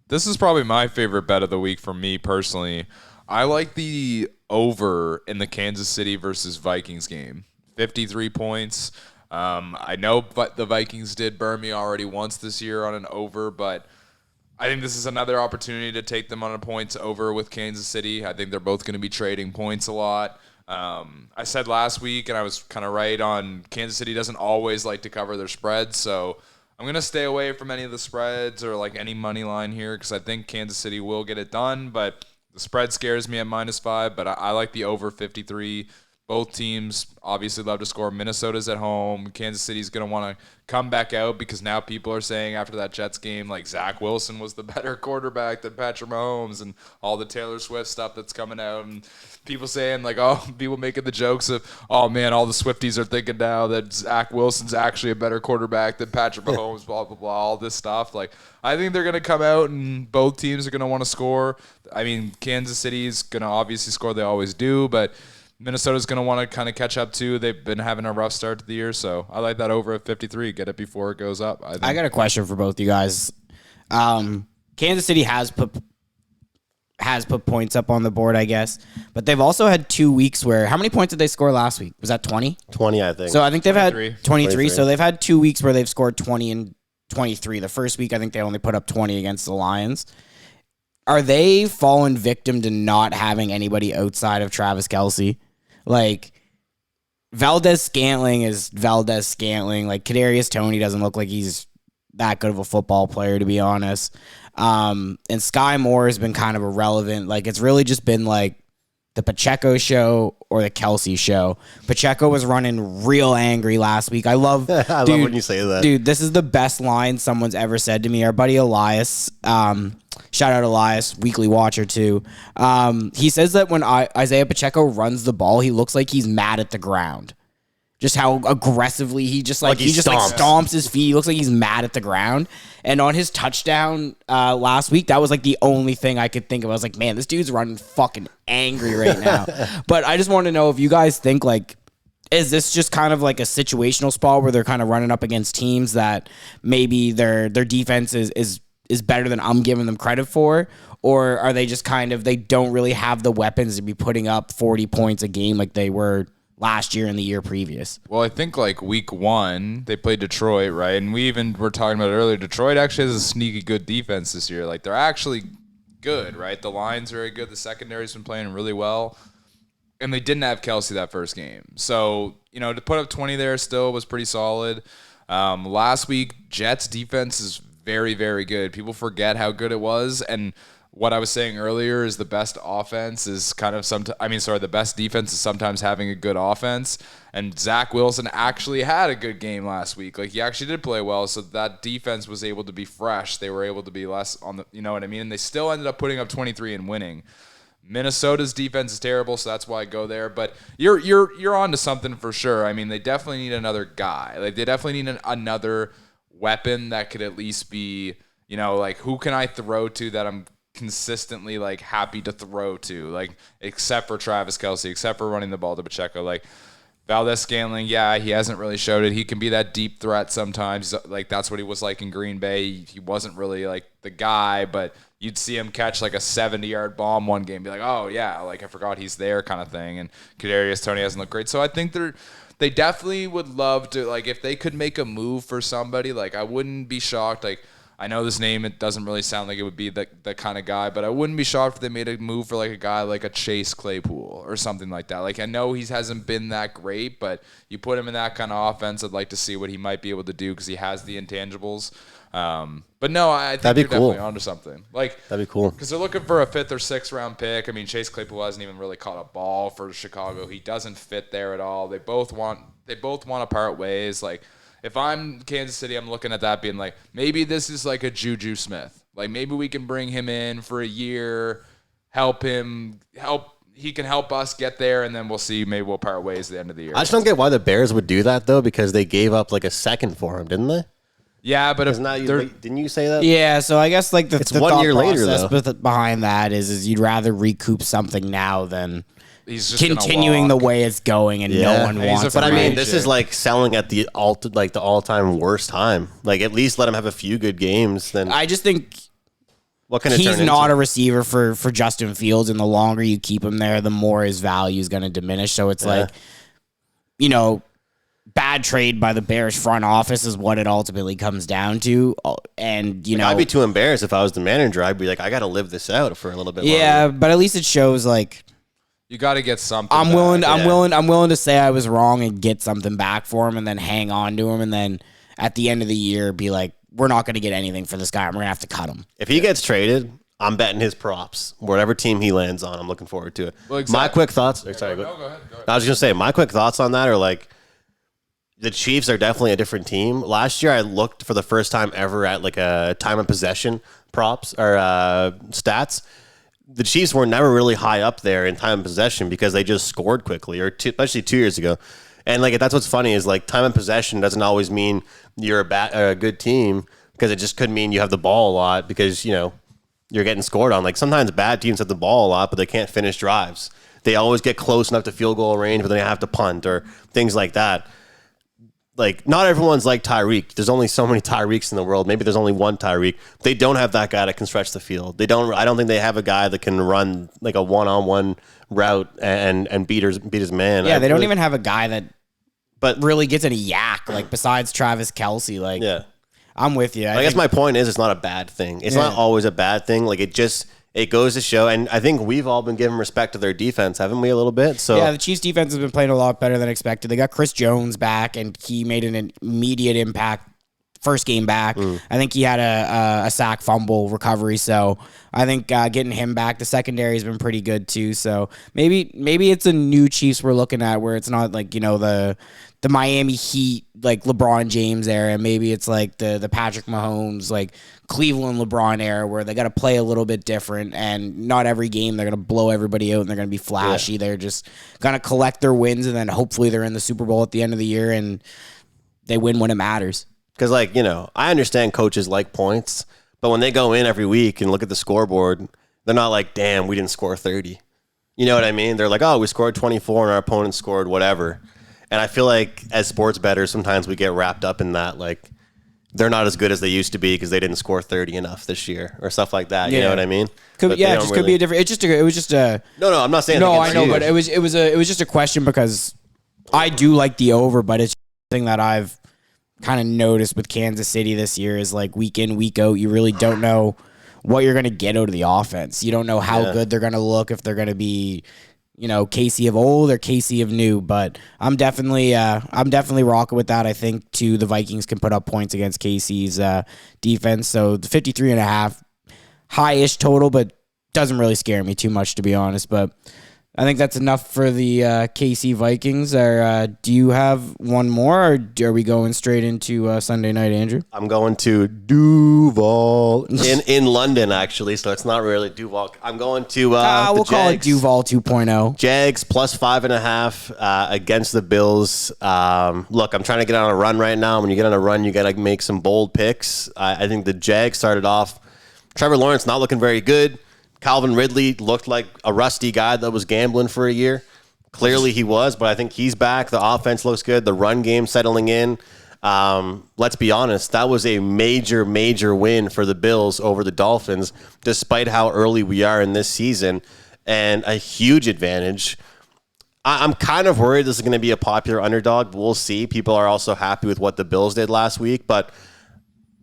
This is probably my favorite bet of the week for me personally. I like the over in the Kansas City versus Vikings game. 53 points. I know but the Vikings did burn me already once this year on an over, but I think this is another opportunity to take them on a points over with Kansas City. I think they're both going to be trading points a lot. I said last week, and I was kind of right on, Kansas City doesn't always like to cover their spreads, so I'm going to stay away from any of the spreads or like any money line here because I think Kansas City will get it done, but the spread scares me at -5, but I like the over 53. Both teams obviously love to score. Minnesota's at home. Kansas City's going to want to come back out because now people are saying after that Jets game, like Zach Wilson was the better quarterback than Patrick Mahomes, and all the Taylor Swift stuff that's coming out, and people saying like, people making the jokes of, oh man, all the Swifties are thinking now that Zach Wilson's actually a better quarterback than Patrick Mahomes, blah, blah, blah, all this stuff. Like, I think they're going to come out and both teams are going to want to score. I mean, Kansas City's going to obviously score. They always do, but Minnesota's going to want to kind of catch up too. They've been having a rough start to the year, so I like that over at 53. Get it before it goes up. I got a question for both you guys. Kansas City has put points up on the board, I guess, but they've also had 2 weeks where, how many points did they score last week? Was that 20? 20, I think. So I think they've 23. had 23. So they've had 2 weeks where they've scored 20 and 23. The first week, I think they only put up 20 against the Lions. Are they fallen victim to not having anybody outside of Travis Kelce? Like, Valdez-Scantling is Valdez-Scantling. Like, Kadarius Toney doesn't look like he's that good of a football player, to be honest. And Sky Moore has been kind of irrelevant. Like, it's really just been like the Pacheco show or the Kelce show. Pacheco was running real angry last week. I love love when you say that. Dude, this is the best line someone's ever said to me. Our buddy Elias, shout out Elias, weekly watcher too. He says that when Isaiah Pacheco runs the ball, he looks like he's mad at the ground. Just how aggressively he just stomps his feet. He looks like he's mad at the ground. And on his touchdown last week, that was like the only thing I could think of. I was like, man, this dude's running fucking angry right now. But I just want to know if you guys think like, is this just kind of like a situational spot where they're kind of running up against teams that maybe their defense is is better than I'm giving them credit for? Or are they just kind of, they don't really have the weapons to be putting up 40 points a game like they were last year and the year previous? Well, I think like week 1, they played Detroit, right? And we even were talking about it earlier. Detroit actually has a sneaky good defense this year. Like, they're actually good, right? The line's very good. The secondary's been playing really well. And they didn't have Kelsey that first game. So, to put up 20 there still was pretty solid. Last week, Jets defense is very, very good. People forget how good it was. And what I was saying earlier is the best offense is the best defense is sometimes having a good offense. And Zach Wilson actually had a good game last week. Like, he actually did play well, so that defense was able to be fresh. They were able to be less on the, you know what I mean? And they still ended up putting up 23 and winning. Minnesota's defense is terrible, so that's why I go there. But you're on to something for sure. I mean, they definitely need another guy. Like, they definitely need another weapon that could at least be, like, who can I throw to that I'm consistently like happy to throw to, like, except for Travis Kelce, except for running the ball to Pacheco. Like, Valdez-Scantling, yeah, he hasn't really showed it. He can be that deep threat sometimes. Like, that's what he was like in Green Bay. He wasn't really like the guy, but you'd see him catch like a 70-yard bomb one game, be like, oh yeah, like I forgot he's there kind of thing. And Kadarius Toney hasn't looked great. So I think they definitely would love to, like, if they could make a move for somebody, like, I wouldn't be shocked. Like, I know this name, it doesn't really sound like it would be the kind of guy, but I wouldn't be shocked if they made a move for like a guy like a Chase Claypool or something like that. Like, I know he hasn't been that great, but you put him in that kind of offense, I'd like to see what he might be able to do because he has the intangibles. But no, I think you're definitely onto something. Like, that'd be cool because they're looking for a 5th or 6th round pick. I mean, Chase Claypool hasn't even really caught a ball for Chicago. He doesn't fit there at all. They both want to part ways. Like, if I'm Kansas City, I'm looking at that being like, maybe this is like a Juju Smith. Like, maybe we can bring him in for a year, he can help us get there, and then we'll see. Maybe we'll part ways at the end of the year. I just don't get why the Bears would do that, though, because they gave up like a second for him, didn't they? Yeah, but didn't you say that? Yeah, so I guess like it's 1 year later, though. Behind that is you'd rather recoup something now than he's just continuing the way it's going, and no one wants it. But I mean, this is like selling at the all-time worst time. Like, at least let him have a few good games. Then I just think what can it he's turn not into? a receiver for Justin Fields, and the longer you keep him there, the more his value is going to diminish. So it's like, bad trade by the Bears front office is what it ultimately comes down to. And, I'd be too embarrassed if I was the manager. I'd be like, I got to live this out for a little bit longer. Yeah, but at least it shows like you got to get something. I'm willing to say I was wrong and get something back for him and then hang on to him and then at the end of the year be like, we're not going to get anything for this guy. We're going to have to cut him. If he gets traded, I'm betting his props. Whatever team he lands on, I'm looking forward to it. Well, exactly. My quick thoughts. Go ahead. I was going to say, my quick thoughts on that are like, the Chiefs are definitely a different team. Last year, I looked for the first time ever at like a time of possession props or stats. The Chiefs were never really high up there in time of possession because they just scored quickly, especially 2 years ago. And like that's what's funny is like time of possession doesn't always mean you're a good team because it just could mean you have the ball a lot because you're getting scored on. Like sometimes bad teams have the ball a lot, but they can't finish drives. They always get close enough to field goal range, but then they have to punt or things like that. Like, not everyone's like Tyreek. There's only so many Tyreeks in the world. Maybe there's only one Tyreek. They don't have that guy that can stretch the field. I don't think they have a guy that can run like a one-on-one route and beat his man. Yeah, they don't even have a guy that really gets any yak, like besides Travis Kelce. Like, yeah. I'm with you. I guess my point is it's not a bad thing. It's not always a bad thing. Like, it goes to show, and I think we've all been giving respect to their defense, haven't we, a little bit? So yeah, the Chiefs' defense has been playing a lot better than expected. They got Chris Jones back, and he made an immediate impact first game back. I think he had a sack fumble recovery, so I think getting him back, the secondary has been pretty good too. So maybe it's a new Chiefs we're looking at where it's not like the Miami Heat, like LeBron James era. Maybe it's like the Patrick Mahomes, like Cleveland LeBron era where they got to play a little bit different and not every game they're going to blow everybody out and they're going to be flashy. Yeah. They're just going to collect their wins and then hopefully they're in the Super Bowl at the end of the year and they win when it matters. Because, I understand coaches like points, but when they go in every week and look at the scoreboard, they're not like, damn, we didn't score 30. You know what I mean? They're like, oh, we scored 24 and our opponent scored whatever. And I feel like as sports bettors, sometimes we get wrapped up in that. Like, they're not as good as they used to be because they didn't score 30 enough this year or stuff like that. You know what I mean? Could be a different. It was just a. No, I'm not saying. No, I know, but it was just a question because I do like the over, but it's something that I've kind of noticed with Kansas City this year is like week in, week out, you really don't know what you're going to get out of the offense. You don't know how good they're going to look, if they're going to be, Casey of old or Casey of new. But I'm definitely rocking with that. I think too the Vikings can put up points against Casey's defense. So the 53.5, high-ish total, but doesn't really scare me too much, to be honest. But I think that's enough for the KC Vikings. Or do you have one more, or are we going straight into Sunday night, Andrew? I'm going to Duval in London, actually, so it's not really Duval. I'm going to we'll call it Duval 2.0. Jags plus 5.5 against the Bills. Look, I'm trying to get on a run right now. When you get on a run, you got to make some bold picks. I think the Jags started off. Trevor Lawrence not looking very good. Calvin Ridley looked like a rusty guy that was gambling for a year. Clearly he was, but I think he's back. The offense looks good. The run game settling in. Let's be honest, that was a major, major win for the Bills over the Dolphins, despite how early we are in this season, and a huge advantage. I'm kind of worried this is going to be a popular underdog, but we'll see. People are also happy with what the Bills did last week, but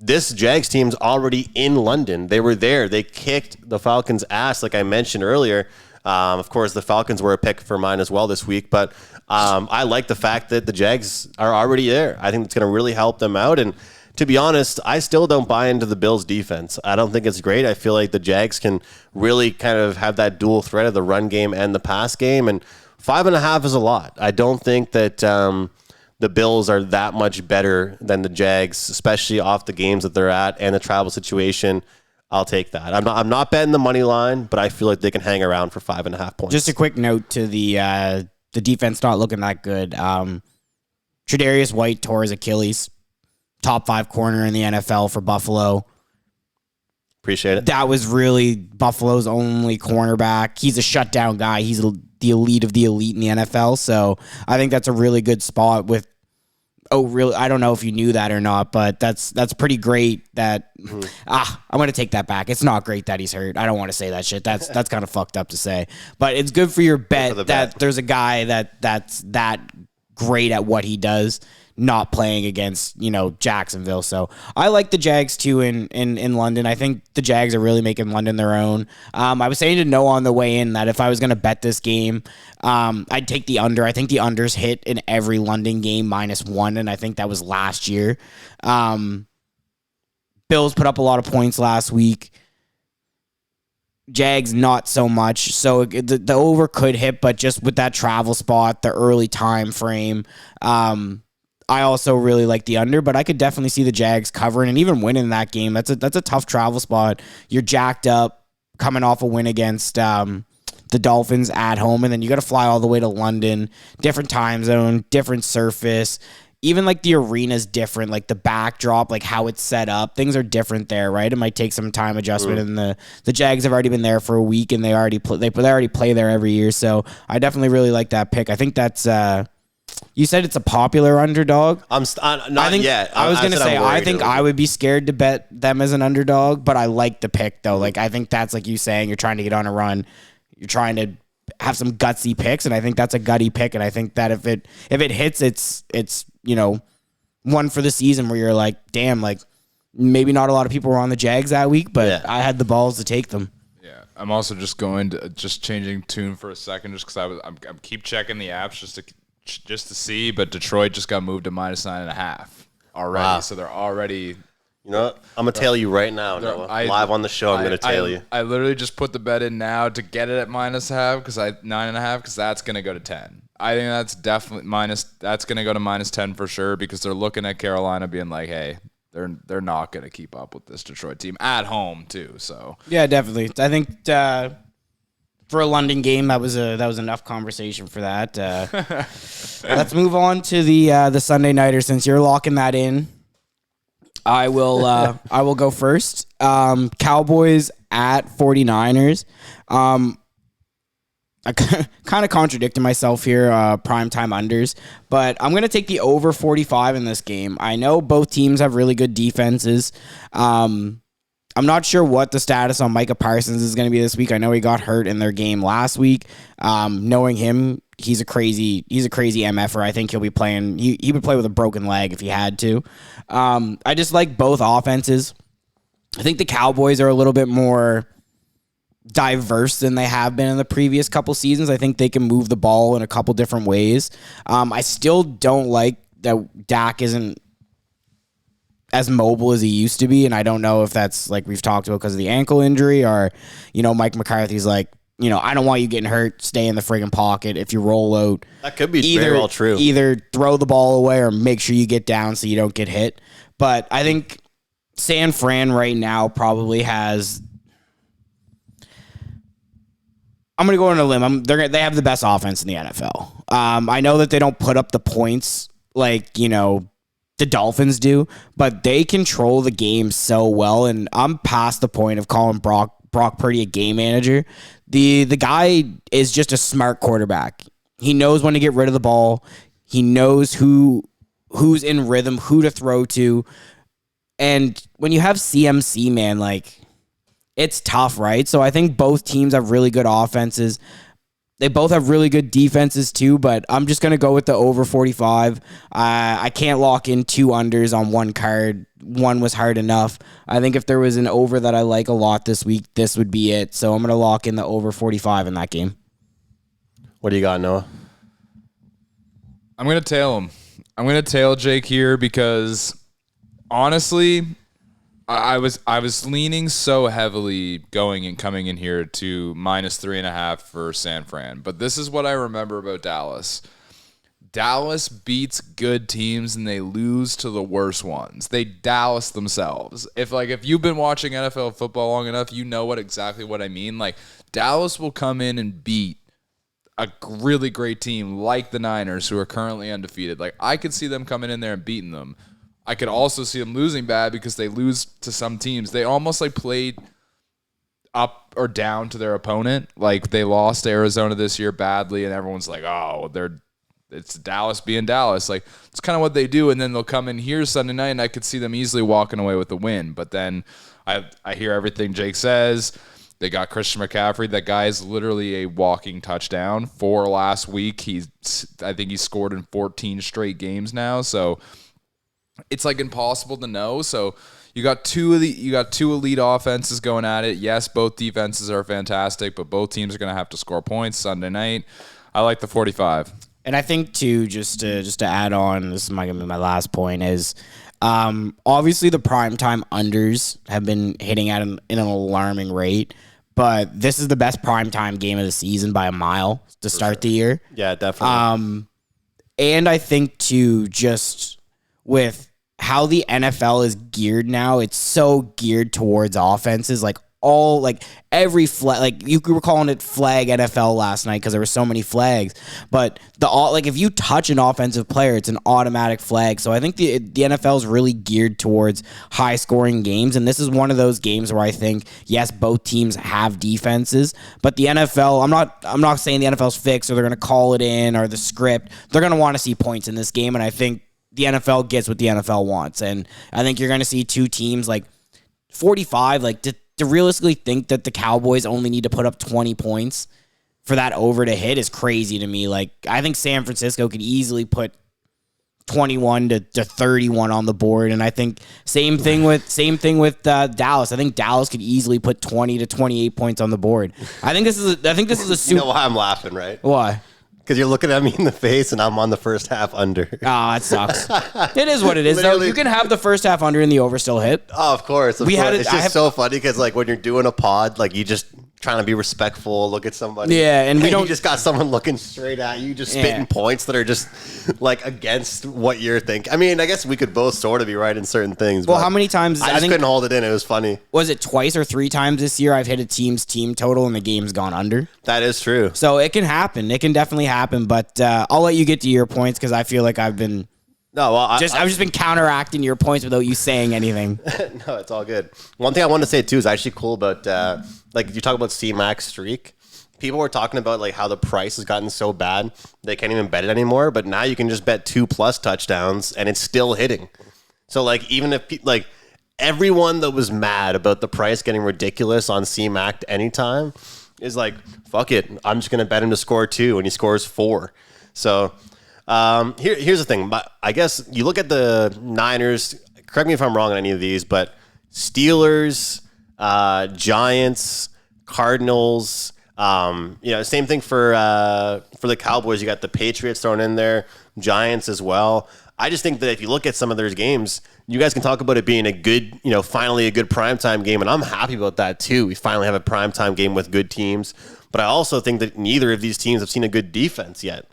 this Jags team's already in London. They were there. They kicked the Falcons' ass, like I mentioned earlier. Of course, the Falcons were a pick for mine as well this week, but I like the fact that the Jags are already there. I think it's going to really help them out. And to be honest, I still don't buy into the Bills' defense. I don't think it's great. I feel like the Jags can really kind of have that dual threat of the run game and the pass game, and 5.5 is a lot. I don't think that the Bills are that much better than the Jags, especially off the games that they're at and the travel situation. I'll take that. I'm not betting the money line, but I feel like they can hang around for 5.5 points. Just a quick note to the defense not looking that good. Tre'Davious White tore his Achilles. Top 5 corner in the NFL for Buffalo. Appreciate it. That was really Buffalo's only cornerback. He's a shutdown guy. He's the elite of the elite in the NFL. So I think that's a really good spot with. Oh, really? I don't know if you knew that or not, but that's pretty great. That I'm gonna take that back. It's not great that he's hurt. I don't want to say that shit. That's kind of fucked up to say. But it's good for your bet that there's a guy that's that great at what he does, not playing against Jacksonville. So I like the Jags too in London. I think the Jags are really making London their own. I was saying to Noah on the way in that if I was going to bet this game, I'd take the under. I think the unders hit in every London game -1, and I think that was last year. Bills put up a lot of points last week. Jags not so much. So the over could hit, but just with that travel spot, the early time frame, I also really like the under, but I could definitely see the Jags covering and even winning that game. That's a tough travel spot. You're jacked up coming off a win against the Dolphins at home, and then you got to fly all the way to London. Different time zone, different surface. Even like the arena's different, like the backdrop, like how it's set up. Things are different there, right? It might take some time adjustment, and the Jags have already been there for a week, and they already play there every year. So I definitely really like that pick. I think that's. You said it's a popular underdog. Not yet. I was going to say, I think I would be scared to bet them as an underdog, but I like the pick, though. Like, I think that's like you saying, you're trying to get on a run. You're trying to have some gutsy picks, and I think that's a gutty pick. And I think that if it hits, it's one for the season where you're like, damn, like maybe not a lot of people were on the Jags that week, but I had the balls to take them. Yeah, I'm also just changing tune for a second, just because I'm keep checking the apps just to see, but Detroit just got moved to -9.5 already. Wow. So they're already. You know what? I'm going to tell you right now, Noah. Live on the show, I'm going to tell you. I literally just put the bet in now to get it at -0.5 because 9.5 because that's going to go to 10. I think that's definitely that's going to go to -10 for sure because they're looking at Carolina being like, hey, they're not going to keep up with this Detroit team at home too. So yeah, definitely. I think for a London game, that was enough conversation for that. Let's move on to the Sunday nighter. Since you're locking that in, I will go first. Cowboys at 49ers. I kind of contradicted myself here, primetime unders, but I'm going to take the over 45 in this game. I know both teams have really good defenses. I'm not sure what the status on Micah Parsons is going to be this week. I know he got hurt in their game last week. Knowing him, he's a crazy MFer. I think he'll be playing. He would play with a broken leg if he had to. I just like both offenses. I think the Cowboys are a little bit more diverse than they have been in the previous couple seasons. I think they can move the ball in a couple different ways. I still don't like that Dak isn't as mobile as he used to be, and I don't know if that's like we've talked about because of the ankle injury or, Mike McCarthy's like, I don't want you getting hurt. Stay in the friggin' pocket. If you roll out, that could be very well true. Either throw the ball away or make sure you get down so you don't get hit. But I think San Fran right now probably has. I'm going to go on a limb. They have the best offense in the NFL. I know that they don't put up the points like, the Dolphins do, but they control the game so well, and I'm past the point of calling Brock Purdy a game manager. The guy is just a smart quarterback. He knows when to get rid of the ball. He knows who's in rhythm, who to throw to. And when you have CMC, man, like, it's tough, right? So I think both teams have really good offenses. They both have really good defenses too, but I'm just going to go with the over 45. I can't lock in two unders on one card. One was hard enough. I think if there was an over that I like a lot this week, this would be it. So I'm going to lock in the over 45 in that game. What do you got, Noah? I'm going to tail him. I'm going to tail Jake here because honestly, I was leaning so heavily going and coming in here to -3.5 for San Fran. But this is what I remember about Dallas. Dallas beats good teams and they lose to the worst ones. They Dallas themselves. If you've been watching NFL football long enough, you know exactly what I mean. Like, Dallas will come in and beat a really great team like the Niners, who are currently undefeated. Like, I could see them coming in there and beating them. I could also see them losing bad because they lose to some teams. They almost played up or down to their opponent. Like, they lost to Arizona this year badly, and everyone's like, oh, it's Dallas being Dallas. Like, it's kind of what they do, and then they'll come in here Sunday night, and I could see them easily walking away with the win. But then I hear everything Jake says. They got Christian McCaffrey. That guy is literally a walking touchdown. 4 last week. I think he scored in 14 straight games now, so it's impossible to know. So you got two elite offenses going at it. Yes, both defenses are fantastic, but both teams are going to have to score points Sunday night. I like the 45. And I think too, just to add on, this is going to be my last point, is obviously the primetime unders have been hitting at in an alarming rate, but this is the best primetime game of the season by a mile to start the year. Yeah, definitely. And I think too, just with how the NFL is geared now, it's so geared towards offenses. Every flag, you were calling it flag NFL last night because there were so many flags. But if you touch an offensive player, it's an automatic flag. So I think the NFL is really geared towards high scoring games, and this is one of those games where I think yes, both teams have defenses, but the NFL, I'm not saying the NFL's fixed or they're going to call it in or the script. They're going to want to see points in this game, and I think the NFL gets what the NFL wants, and I think you're going to see two teams 45. To realistically think that the Cowboys only need to put up 20 points for that over to hit is crazy to me. I think San Francisco could easily put 21 to 31 on the board, and I think same thing with Dallas. I think Dallas could easily put 20 to 28 points on the board. I think this is a super. You know why I'm laughing, right? Why? Because you're looking at me in the face and I'm on the first half under. Oh, it sucks. It is what it is, though. You can have the first half under and the over still hit. Oh, of course. It's just so funny because like when you're doing a pod, like you just trying to be respectful, look at somebody. Yeah, and we don't. You just got someone looking straight at you, just spitting points that are just like against what you're thinking. I mean, I guess we could both sort of be right in certain things. Well, how many times? I couldn't hold it in. It was funny. Was it twice or 3 times this year I've hit a team's team total and the game's gone under? That is true. So it can happen. It can definitely happen. But I'll let you get to your points because I feel like I've been. No, well, I've just been counteracting your points without you saying anything. No, it's all good. One thing I wanted to say too is actually cool about like you talk about C-Max streak. people were talking about like how the price has gotten so bad they can't even bet it anymore. But now you can just bet 2+ touchdowns and it's still hitting. So like even if like everyone that was mad about the price getting ridiculous on C-Mac anytime is like, fuck it, I'm just gonna bet him to score 2 and he scores 4. So here's the thing. I guess you look at the Niners. Correct me if I'm wrong on any of these, but Steelers, Giants, Cardinals. Same thing for the Cowboys. You got the Patriots thrown in there, Giants as well. I just think that if you look at some of their games, you guys can talk about it being a good, finally a good primetime game, and I'm happy about that too. We finally have a primetime game with good teams, but I also think that neither of these teams have seen a good defense yet.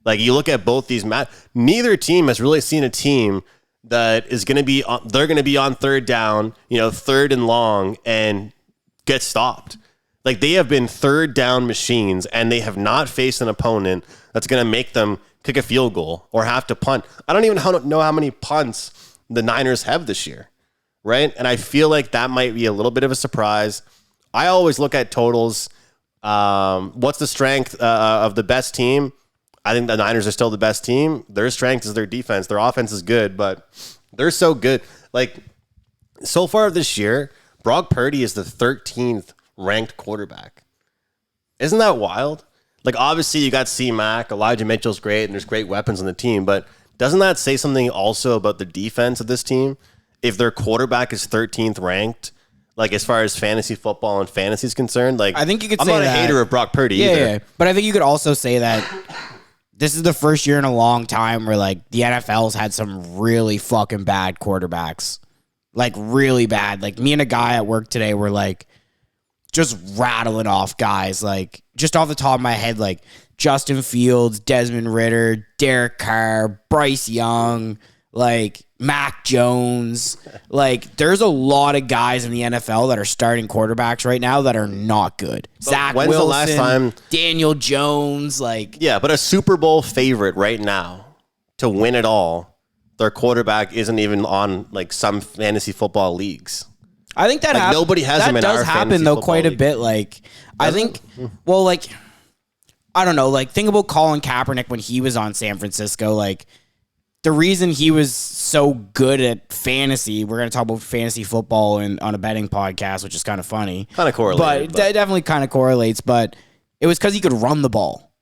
Like you look at both these neither team has really seen a team that is going to be they're going to be on third down, 3rd and long and get stopped. Like they have been third down machines and they have not faced an opponent that's going to make them kick a field goal or have to punt. I don't even know how many punts the Niners have this year, right? And I feel like that might be a little bit of a surprise. I always look at totals. What's the strength of the best team? I think the Niners are still the best team. Their strength is their defense. Their offense is good, but they're so good. Like, so far this year, Brock Purdy is the 13th ranked quarterback. Isn't that wild? Like, obviously, you got C-Mac. Elijah Mitchell's great, and there's great weapons on the team, but doesn't that say something also about the defense of this team? If their quarterback is 13th ranked, like, as far as fantasy football and fantasy is concerned, like, I think you could I'm say not a that. hater of Brock Purdy either. Yeah, but I think you could also say that this is the first year in a long time where, like, the NFL's had some really fucking bad quarterbacks. Like, really bad. Like, me and a guy at work today were, like, just rattling off guys. Like, just off the top of my head, like, Justin Fields, Desmond Ridder, Derek Carr, Bryce Young, like, Mac Jones. Like, there's a lot of guys in the NFL that are starting quarterbacks right now that are not good. Zach when's Wilson, the last time? Daniel Jones, like... Yeah, but a Super Bowl favorite right now to win it all, their quarterback isn't even on, like, some fantasy football leagues. I think that happens. Nobody has him in our does happen, fantasy though, football quite a league. bit. Like, I think... Well, like... I don't know. Like, think about Colin Kaepernick when he was on San Francisco. Like, the reason he was so good at fantasy, we're going to talk about fantasy football on a betting podcast, which is kind of funny. Kind of correlated. But it definitely kind of correlates. But it was because he could run the ball.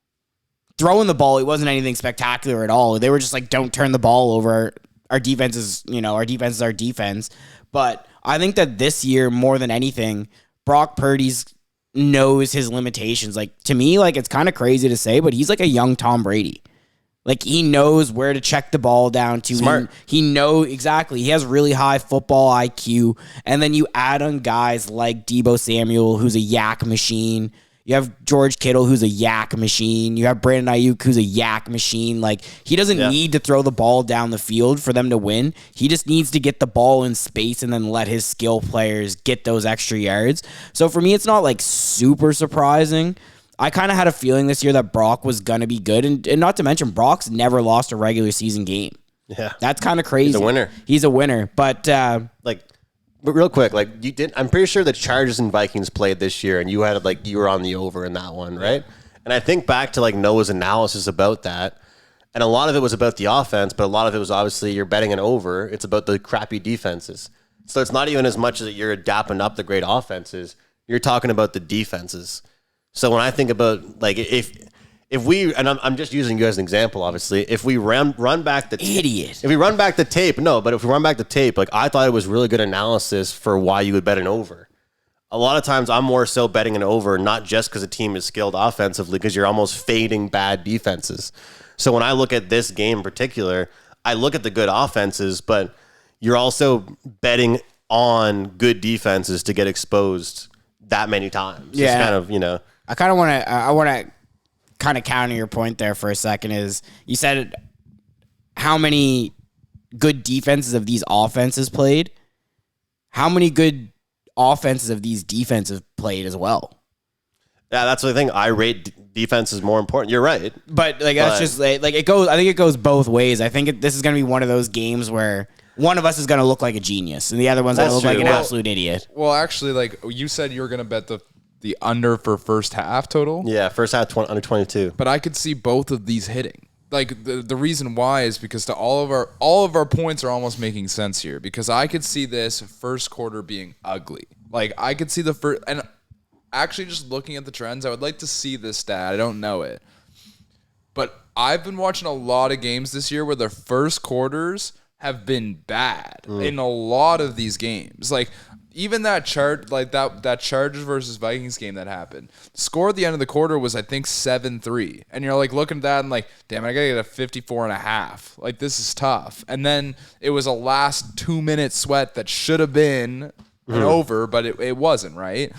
Throwing the ball, it wasn't anything spectacular at all. They were just like, don't turn the ball over. Our defense is, our defense is our defense. But I think that this year, more than anything, Brock Purdy's knows his limitations. Like, to me, like, it's kind of crazy to say, but he's like a young Tom Brady. Like, he knows where to check the ball down to. Smart. He knows exactly. He has really high football IQ. And then you add on guys like Deebo Samuel, who's a yak machine. You have George Kittle, who's a yak machine. You have Brandon Ayuk, who's a yak machine. Like, he doesn't need to throw the ball down the field for them to win. He just needs to get the ball in space and then let his skill players get those extra yards. So for me, it's not like super surprising. I kind of had a feeling this year that Brock was going to be good. And not to mention, Brock's never lost a regular season game. Yeah. That's kind of crazy. He's a winner. He's a winner. But But real quick, like you did, I'm pretty sure the Chargers and Vikings played this year, and you had you were on the over in that one, right? And I think back to like Noah's analysis about that, and a lot of it was about the offense, but a lot of it was obviously you're betting an over. It's about the crappy defenses. So it's not even as much as that you're adapting up the great offenses. You're talking about the defenses. So when I think about like if we, and I'm just using you as an example, obviously, if we run back the idiot. If we run back the tape, if we run back the tape, like I thought it was really good analysis for why you would bet an over. A lot of times I'm more so betting an over, not just because a team is skilled offensively, because you're almost fading bad defenses. So when I look at this game in particular, I look at the good offenses, but you're also betting on good defenses to get exposed that many times. Yeah. It's kind of, I want to kind of counter your point there for a second. Is you said how many good defenses of these offenses played? How many good offenses of these defenses played as well? Yeah, that's the thing. I rate defense is more important. You're right. But that's just like it goes. I think it goes both ways. I think this is going to be one of those games where one of us is going to look like a genius and the other one's going to look like an absolute idiot. Well, actually, like you said, you were going to bet the the under for first half total. Yeah, first half under 22. But I could see both of these hitting. Like the reason why is because all of our points are almost making sense here, because I could see this first quarter being ugly. Like I could see the first, and actually just looking at the trends, I would like to see this stat. I don't know it. But I've been watching a lot of games this year where the first quarters have been bad in a lot of these games. Like even that that Chargers versus Vikings game that happened. The score at the end of the quarter was, I think, 7-3. And you're like looking at that and like, damn, I gotta get a 54.5. Like this is tough. And then it was a last 2-minute sweat that should have been an over, but it wasn't, right?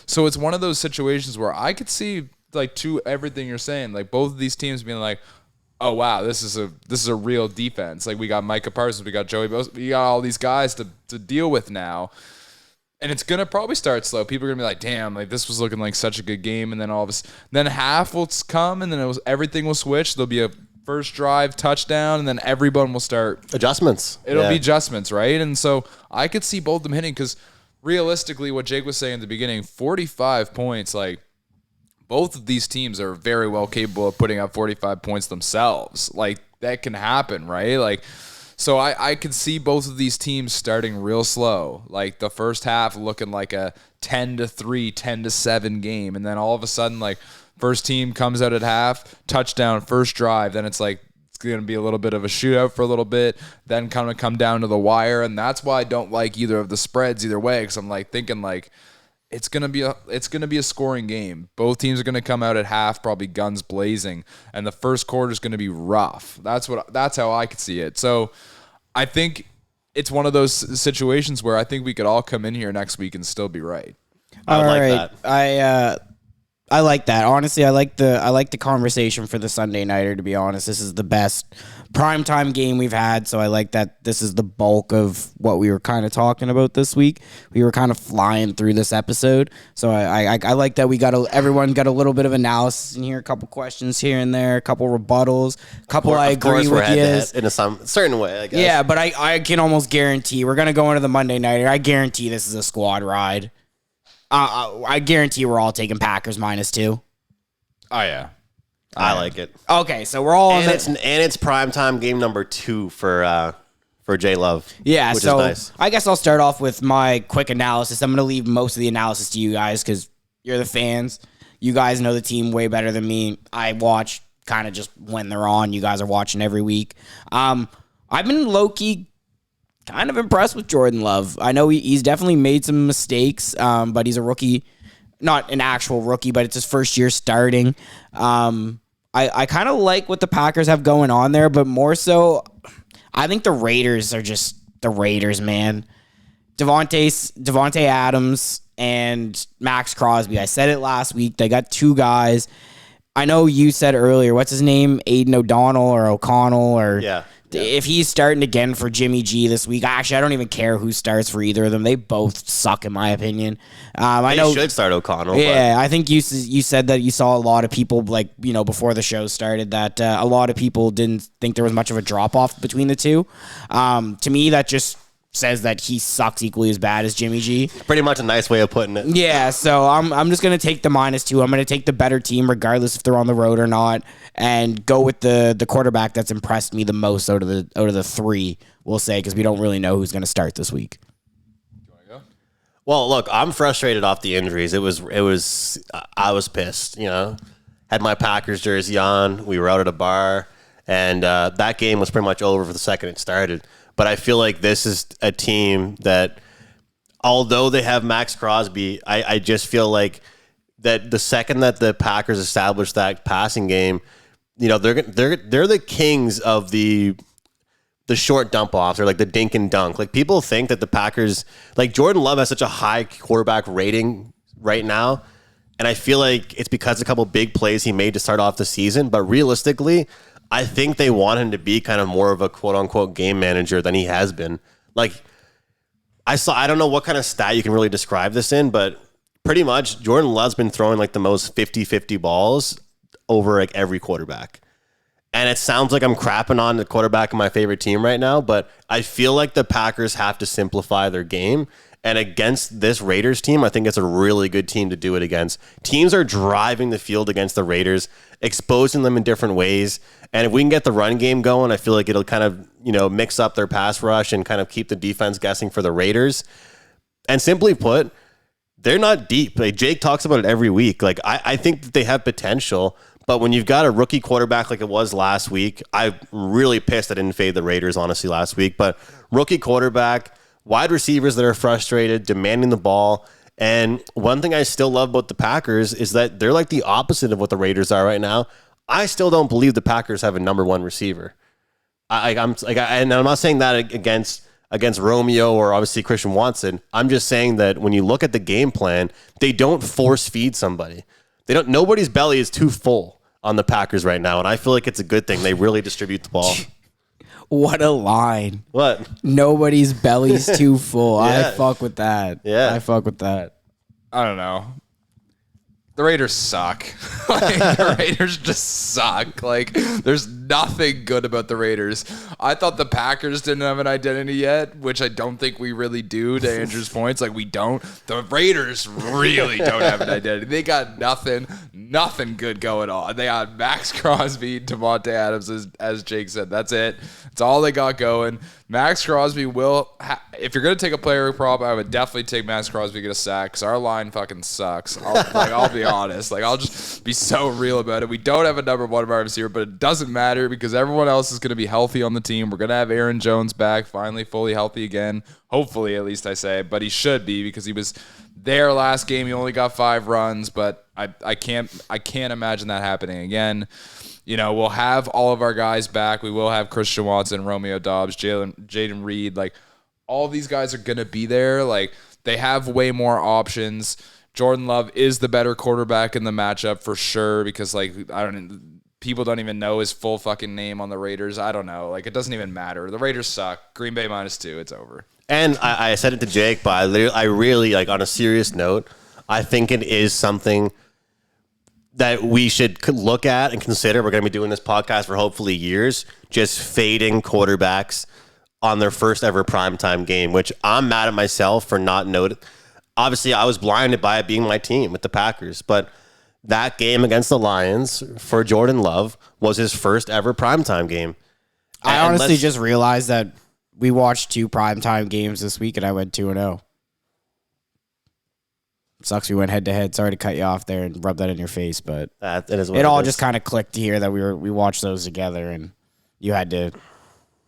So it's one of those situations where I could see, like, to everything you're saying, like both of these teams being like, oh wow, this is a real defense. Like we got Micah Parsons, we got Joey Bosa, we got all these guys to deal with now. And it's gonna probably start slow. People are gonna be like, "Damn, like this was looking like such a good game." And then then half will come, and then everything will switch. There'll be a first drive touchdown, and then everyone will start Adjustments. It'll be adjustments, right? And so I could see both of them hitting, because realistically, what Jake was saying at the beginning, 45 points, like both of these teams are very well capable of putting up 45 points themselves. Like that can happen, right? Like. So I could see both of these teams starting real slow, like the first half looking like a 10-3, 10-7 game, and then all of a sudden, like first team comes out at half, touchdown, first drive, then it's like it's going to be a little bit of a shootout for a little bit, then kind of come down to the wire, and that's why I don't like either of the spreads either way, because I'm like thinking like it's gonna be a scoring game. Both teams are gonna come out at half, probably guns blazing, and the first quarter is gonna be rough. That's how I could see it. So I think it's one of those situations where I think we could all come in here next week and still be right. I would like that. I like that. Honestly, I like the conversation for the Sunday nighter, to be honest. This is the best primetime game we've had, so I like that this is the bulk of what we were kind of talking about this week. We were kind of flying through this episode, so I like that everyone got a little bit of analysis in here, a couple questions here and there, a couple rebuttals, a couple I agree with you. In some certain way, I guess. Yeah, but I can almost guarantee we're going to go into the Monday nighter. I guarantee this is a squad ride. I guarantee we're all taking Packers -2. Oh yeah, I like it. Okay, so we're all and it's primetime game number 2 for J Love. Yeah, which so is nice. I guess I'll start off with my quick analysis. I'm going to leave most of the analysis to you guys because you're the fans. You guys know the team way better than me. I watch kind of just when they're on. You guys are watching every week. I've been low-key kind of impressed with Jordan Love. I know he's definitely made some mistakes, but he's a rookie. Not an actual rookie, but it's his first year starting. I kind of like what the Packers have going on there, but more so, I think the Raiders are just the Raiders, man. Devontae Adams and Max Crosby. I said it last week. They got 2 guys. I know you said earlier, what's his name? Aiden O'Donnell or O'Connell or... Yeah. If he's starting again for Jimmy G this week, actually, I don't even care who starts for either of them. They both suck, in my opinion. I know should start O'Connell. Yeah, I think you said that you saw a lot of people, like, before the show started, that a lot of people didn't think there was much of a drop-off between the two. To me, that just says that he sucks equally as bad as Jimmy G. Pretty much a nice way of putting it. Yeah, so I'm just going to take the -2. I'm going to take the better team, regardless if they're on the road or not, and go with the quarterback that's impressed me the most out of the 3, we'll say, because we don't really know who's going to start this week. You want to go? Well, look, I'm frustrated off the injuries. I was pissed, Had my Packers jersey on. We were out at a bar, and that game was pretty much over for the second it started. But I feel like this is a team that, although they have Max Crosby, I just feel like that the second that the Packers established that passing game, they're the kings of the short dump offs, or like the dink and dunk. Like, people think that the Packers, like, Jordan Love has such a high quarterback rating right now, and I feel like it's because of a couple big plays he made to start off the season. But realistically, I think they want him to be kind of more of a quote-unquote game manager than he has been. Like, I don't know what kind of stat you can really describe this in, but pretty much Jordan Love's been throwing like the most 50-50 balls over like every quarterback. And it sounds like I'm crapping on the quarterback of my favorite team right now, but I feel like the Packers have to simplify their game And against this Raiders team, I think it's a really good team to do it against. Teams are driving the field against the Raiders, exposing them in different ways. And if we can get the run game going, I feel like it'll kind of, mix up their pass rush and kind of keep the defense guessing for the Raiders. And simply put, they're not deep. Like Jake talks about it every week. Like I think that they have potential, but when you've got a rookie quarterback like it was last week, I'm really pissed I didn't fade the Raiders, honestly, last week. But rookie quarterback, wide receivers that are frustrated, demanding the ball. And one thing I still love about the Packers is that they're like the opposite of what the Raiders are right now. I still don't believe the Packers have a number one receiver. I'm not saying that against Romeo or obviously Christian Watson. I'm just saying that when you look at the game plan, they don't force feed somebody. Nobody's belly is too full on the Packers right now, and I feel like it's a good thing. They really distribute the ball. What a line. What? Nobody's belly's too full. Yeah. I fuck with that. Yeah. I fuck with that. I don't know. The Raiders suck. The Raiders just suck. There's nothing good about the Raiders. I thought the Packers didn't have an identity yet, which I don't think we really do, to Andrew's points. We don't. The Raiders really don't have an identity. They got nothing good going on. They got Max Crosby, Devontae Adams, as Jake said. That's it. That's all they got going. Max Crosby if you're going to take a player prop, I would definitely take Max Crosby to get a sack because our line fucking sucks. I'll be honest. I'll just be so real about it. We don't have a number one wide receiver, but it doesn't matter because everyone else is going to be healthy on the team. We're going to have Aaron Jones back, finally fully healthy again. Hopefully, at least I say. But he should be because he was there last game. He only got 5 runs, but I can't imagine that happening again. We'll have all of our guys back. We will have Christian Watson, Romeo Doubs, Jaden Reed. All these guys are going to be there. They have way more options. Jordan Love is the better quarterback in the matchup for sure because, people don't even know his full fucking name on the Raiders. I don't know. It doesn't even matter. The Raiders suck. Green Bay -2. It's over. And I said it to Jake, but I really, on a serious note, I think it is something that we should look at and consider. We're going to be doing this podcast for hopefully years, just fading quarterbacks on their first ever primetime game, which I'm mad at myself for not noting. Obviously, I was blinded by it being my team with the Packers, but that game against the Lions for Jordan Love was his first ever primetime game. I honestly just realized that we watched 2 primetime games this week and I went 2-0. Sucks we went head to head. Sorry to cut you off there and rub that in your face, but it all just kind of clicked here that we watched those together, and you had to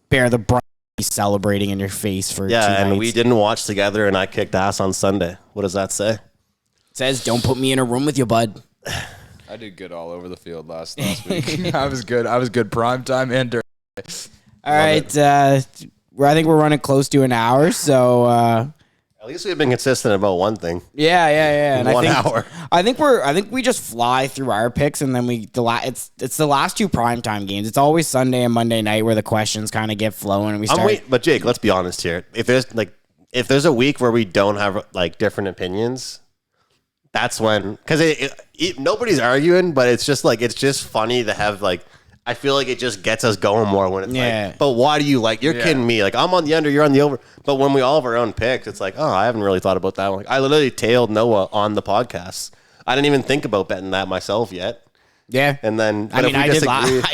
bear the brunt of celebrating in your face for 2 nights. And we didn't watch together, and I kicked ass on Sunday. What does that say? It says, "Don't put me in a room with you, bud." I did good all over the field last week. I was good prime time and during. All right, I think we're running close to an hour, so. At least we've been consistent about one thing. Yeah. And 1 hour. I think we just fly through our picks, and then it's the last 2 primetime games. It's always Sunday and Monday night where the questions kind of get flowing, and we start. But Jake, let's be honest here. If there's a week where we don't have different opinions, that's when, because nobody's arguing, but it's just funny to have I feel like it just gets us going more when it's but why do you you're kidding me? I'm on the under, you're on the over. But when we all have our own picks, it's I haven't really thought about that one. I literally tailed Noah on the podcast. I didn't even think about betting that myself yet. Yeah. And then, I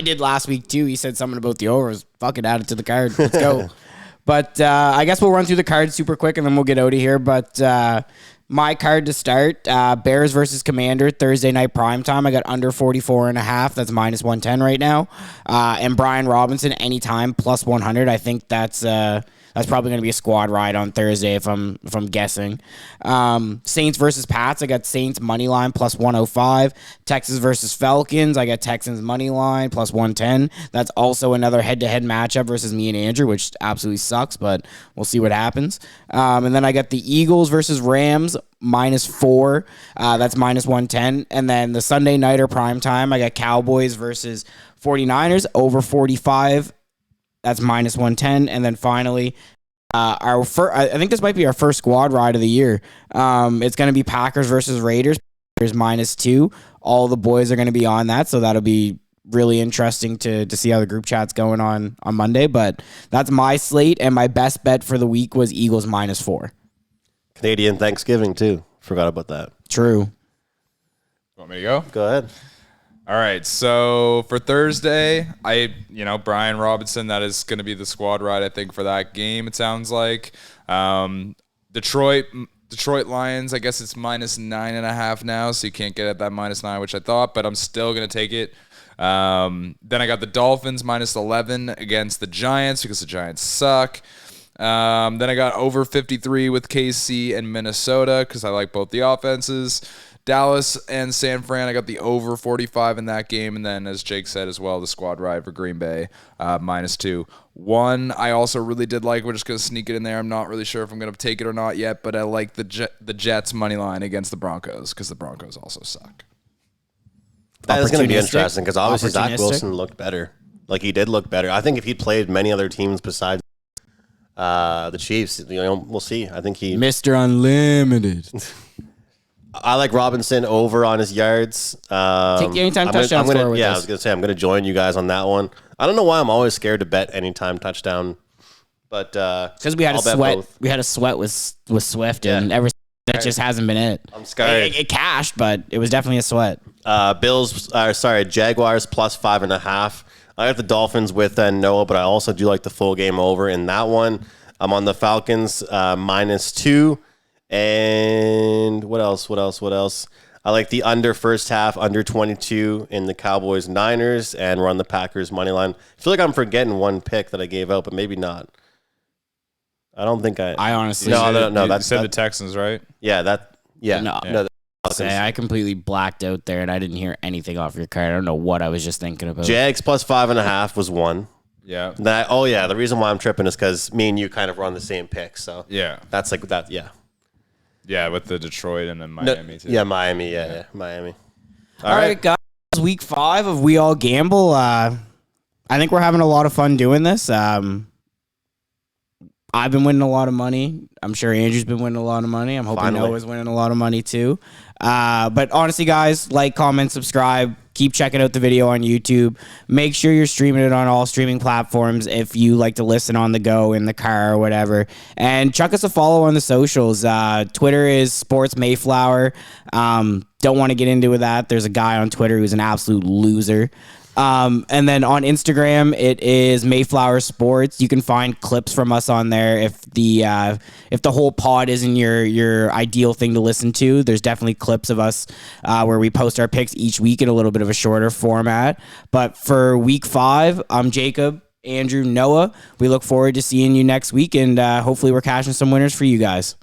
did last week too. He said something about the overs. Fucking add it to the card. Let's go. But I guess we'll run through the cards super quick and then we'll get out of here. But my card to start, Bears versus Commander, Thursday night primetime. I got under 44.5. That's -110 right now. And Brian Robinson, anytime, +100. I think that's probably going to be a squad ride on Thursday if I'm guessing. Saints versus Pats. I got Saints money line +105. Texans versus Falcons. I got Texans money line +110. That's also another head-to-head matchup versus me and Andrew, which absolutely sucks, but we'll see what happens. And then I got the Eagles versus Rams -4. That's -110. And then the Sunday nighter primetime, I got Cowboys versus 49ers over 45. That's -110. And then finally, I think this might be our first squad ride of the year. It's going to be Packers versus Raiders. Packers -2. All the boys are going to be on that, so that'll be really interesting to see how the group chat's going on Monday. But that's my slate, and my best bet for the week was Eagles -4. Canadian Thanksgiving, too. Forgot about that. True. Want me to go? Go ahead. All right, so for Thursday, Brian Robinson, that is going to be the squad ride, I think, for that game, it sounds like. Detroit Lions, I guess it's -9.5 now, so you can't get at that -9, which I thought, but I'm still going to take it. Then I got the Dolphins -11 against the Giants because the Giants suck. Then I got over 53 with KC and Minnesota because I like both the offenses. Dallas and San Fran, I got the over 45 in that game. And then, as Jake said as well, the squad ride for Green Bay, -2. One, I also really did like. We're just going to sneak it in there. I'm not really sure if I'm going to take it or not yet, but I like the Jets money line against the Broncos because the Broncos also suck. That is going to be interesting because obviously Zach Opportunistic. Wilson looked better. Like, he did look better. I think if he'd played many other teams besides the Chiefs, we'll see. I think he... Mr. Unlimited. I like Robinson over on his yards. Take the anytime touchdown score with I us. was going to say, I'm going to join you guys on that one. I don't know why I'm always scared to bet anytime touchdown, but because we had I'll a bet sweat. both. We had a sweat with Swift, and ever since that just hasn't been it. I'm scared. It cashed, but it was definitely a sweat. Jaguars +5.5. I got the Dolphins with Noah, but I also do like the full game over in that one. I'm on the Falcons -2. And what else? I like the under first half, under 22 in the Cowboys Niners, and we're on the Packers money line. I feel like I'm forgetting one pick that I gave out, but maybe not. I don't think I honestly no. You said the Texans, right? Yeah, No. say I completely blacked out there and I didn't hear anything off your card. I don't know what I was just thinking about. Jags +5.5 was one. Yeah. The reason why I'm tripping is because me and you kind of were on the same pick. So Yeah. that's like that. Yeah. Yeah, with the Detroit and then Miami too. Yeah, Miami. Yeah, Miami. All right, guys. Week 5 of We All Gamble. I think we're having a lot of fun doing this. I've been winning a lot of money. I'm sure Andrew's been winning a lot of money. I'm hoping Finally. Noah's winning a lot of money too. But honestly, guys, like, comment, subscribe. Keep checking out the video on YouTube. Make sure you're streaming it on all streaming platforms if you like to listen on the go, in the car, or whatever. And chuck us a follow on the socials. Twitter is Sports Mayflower. Don't want to get into that. There's a guy on Twitter who's an absolute loser. And then on Instagram, it is Mayflower Sports. You can find clips from us on there. If the whole pod isn't your ideal thing to listen to, there's definitely clips of us where we post our picks each week in a little bit of a shorter format. But for week 5, I'm Jacob, Andrew, Noah. We look forward to seeing you next week, and hopefully we're cashing some winners for you guys.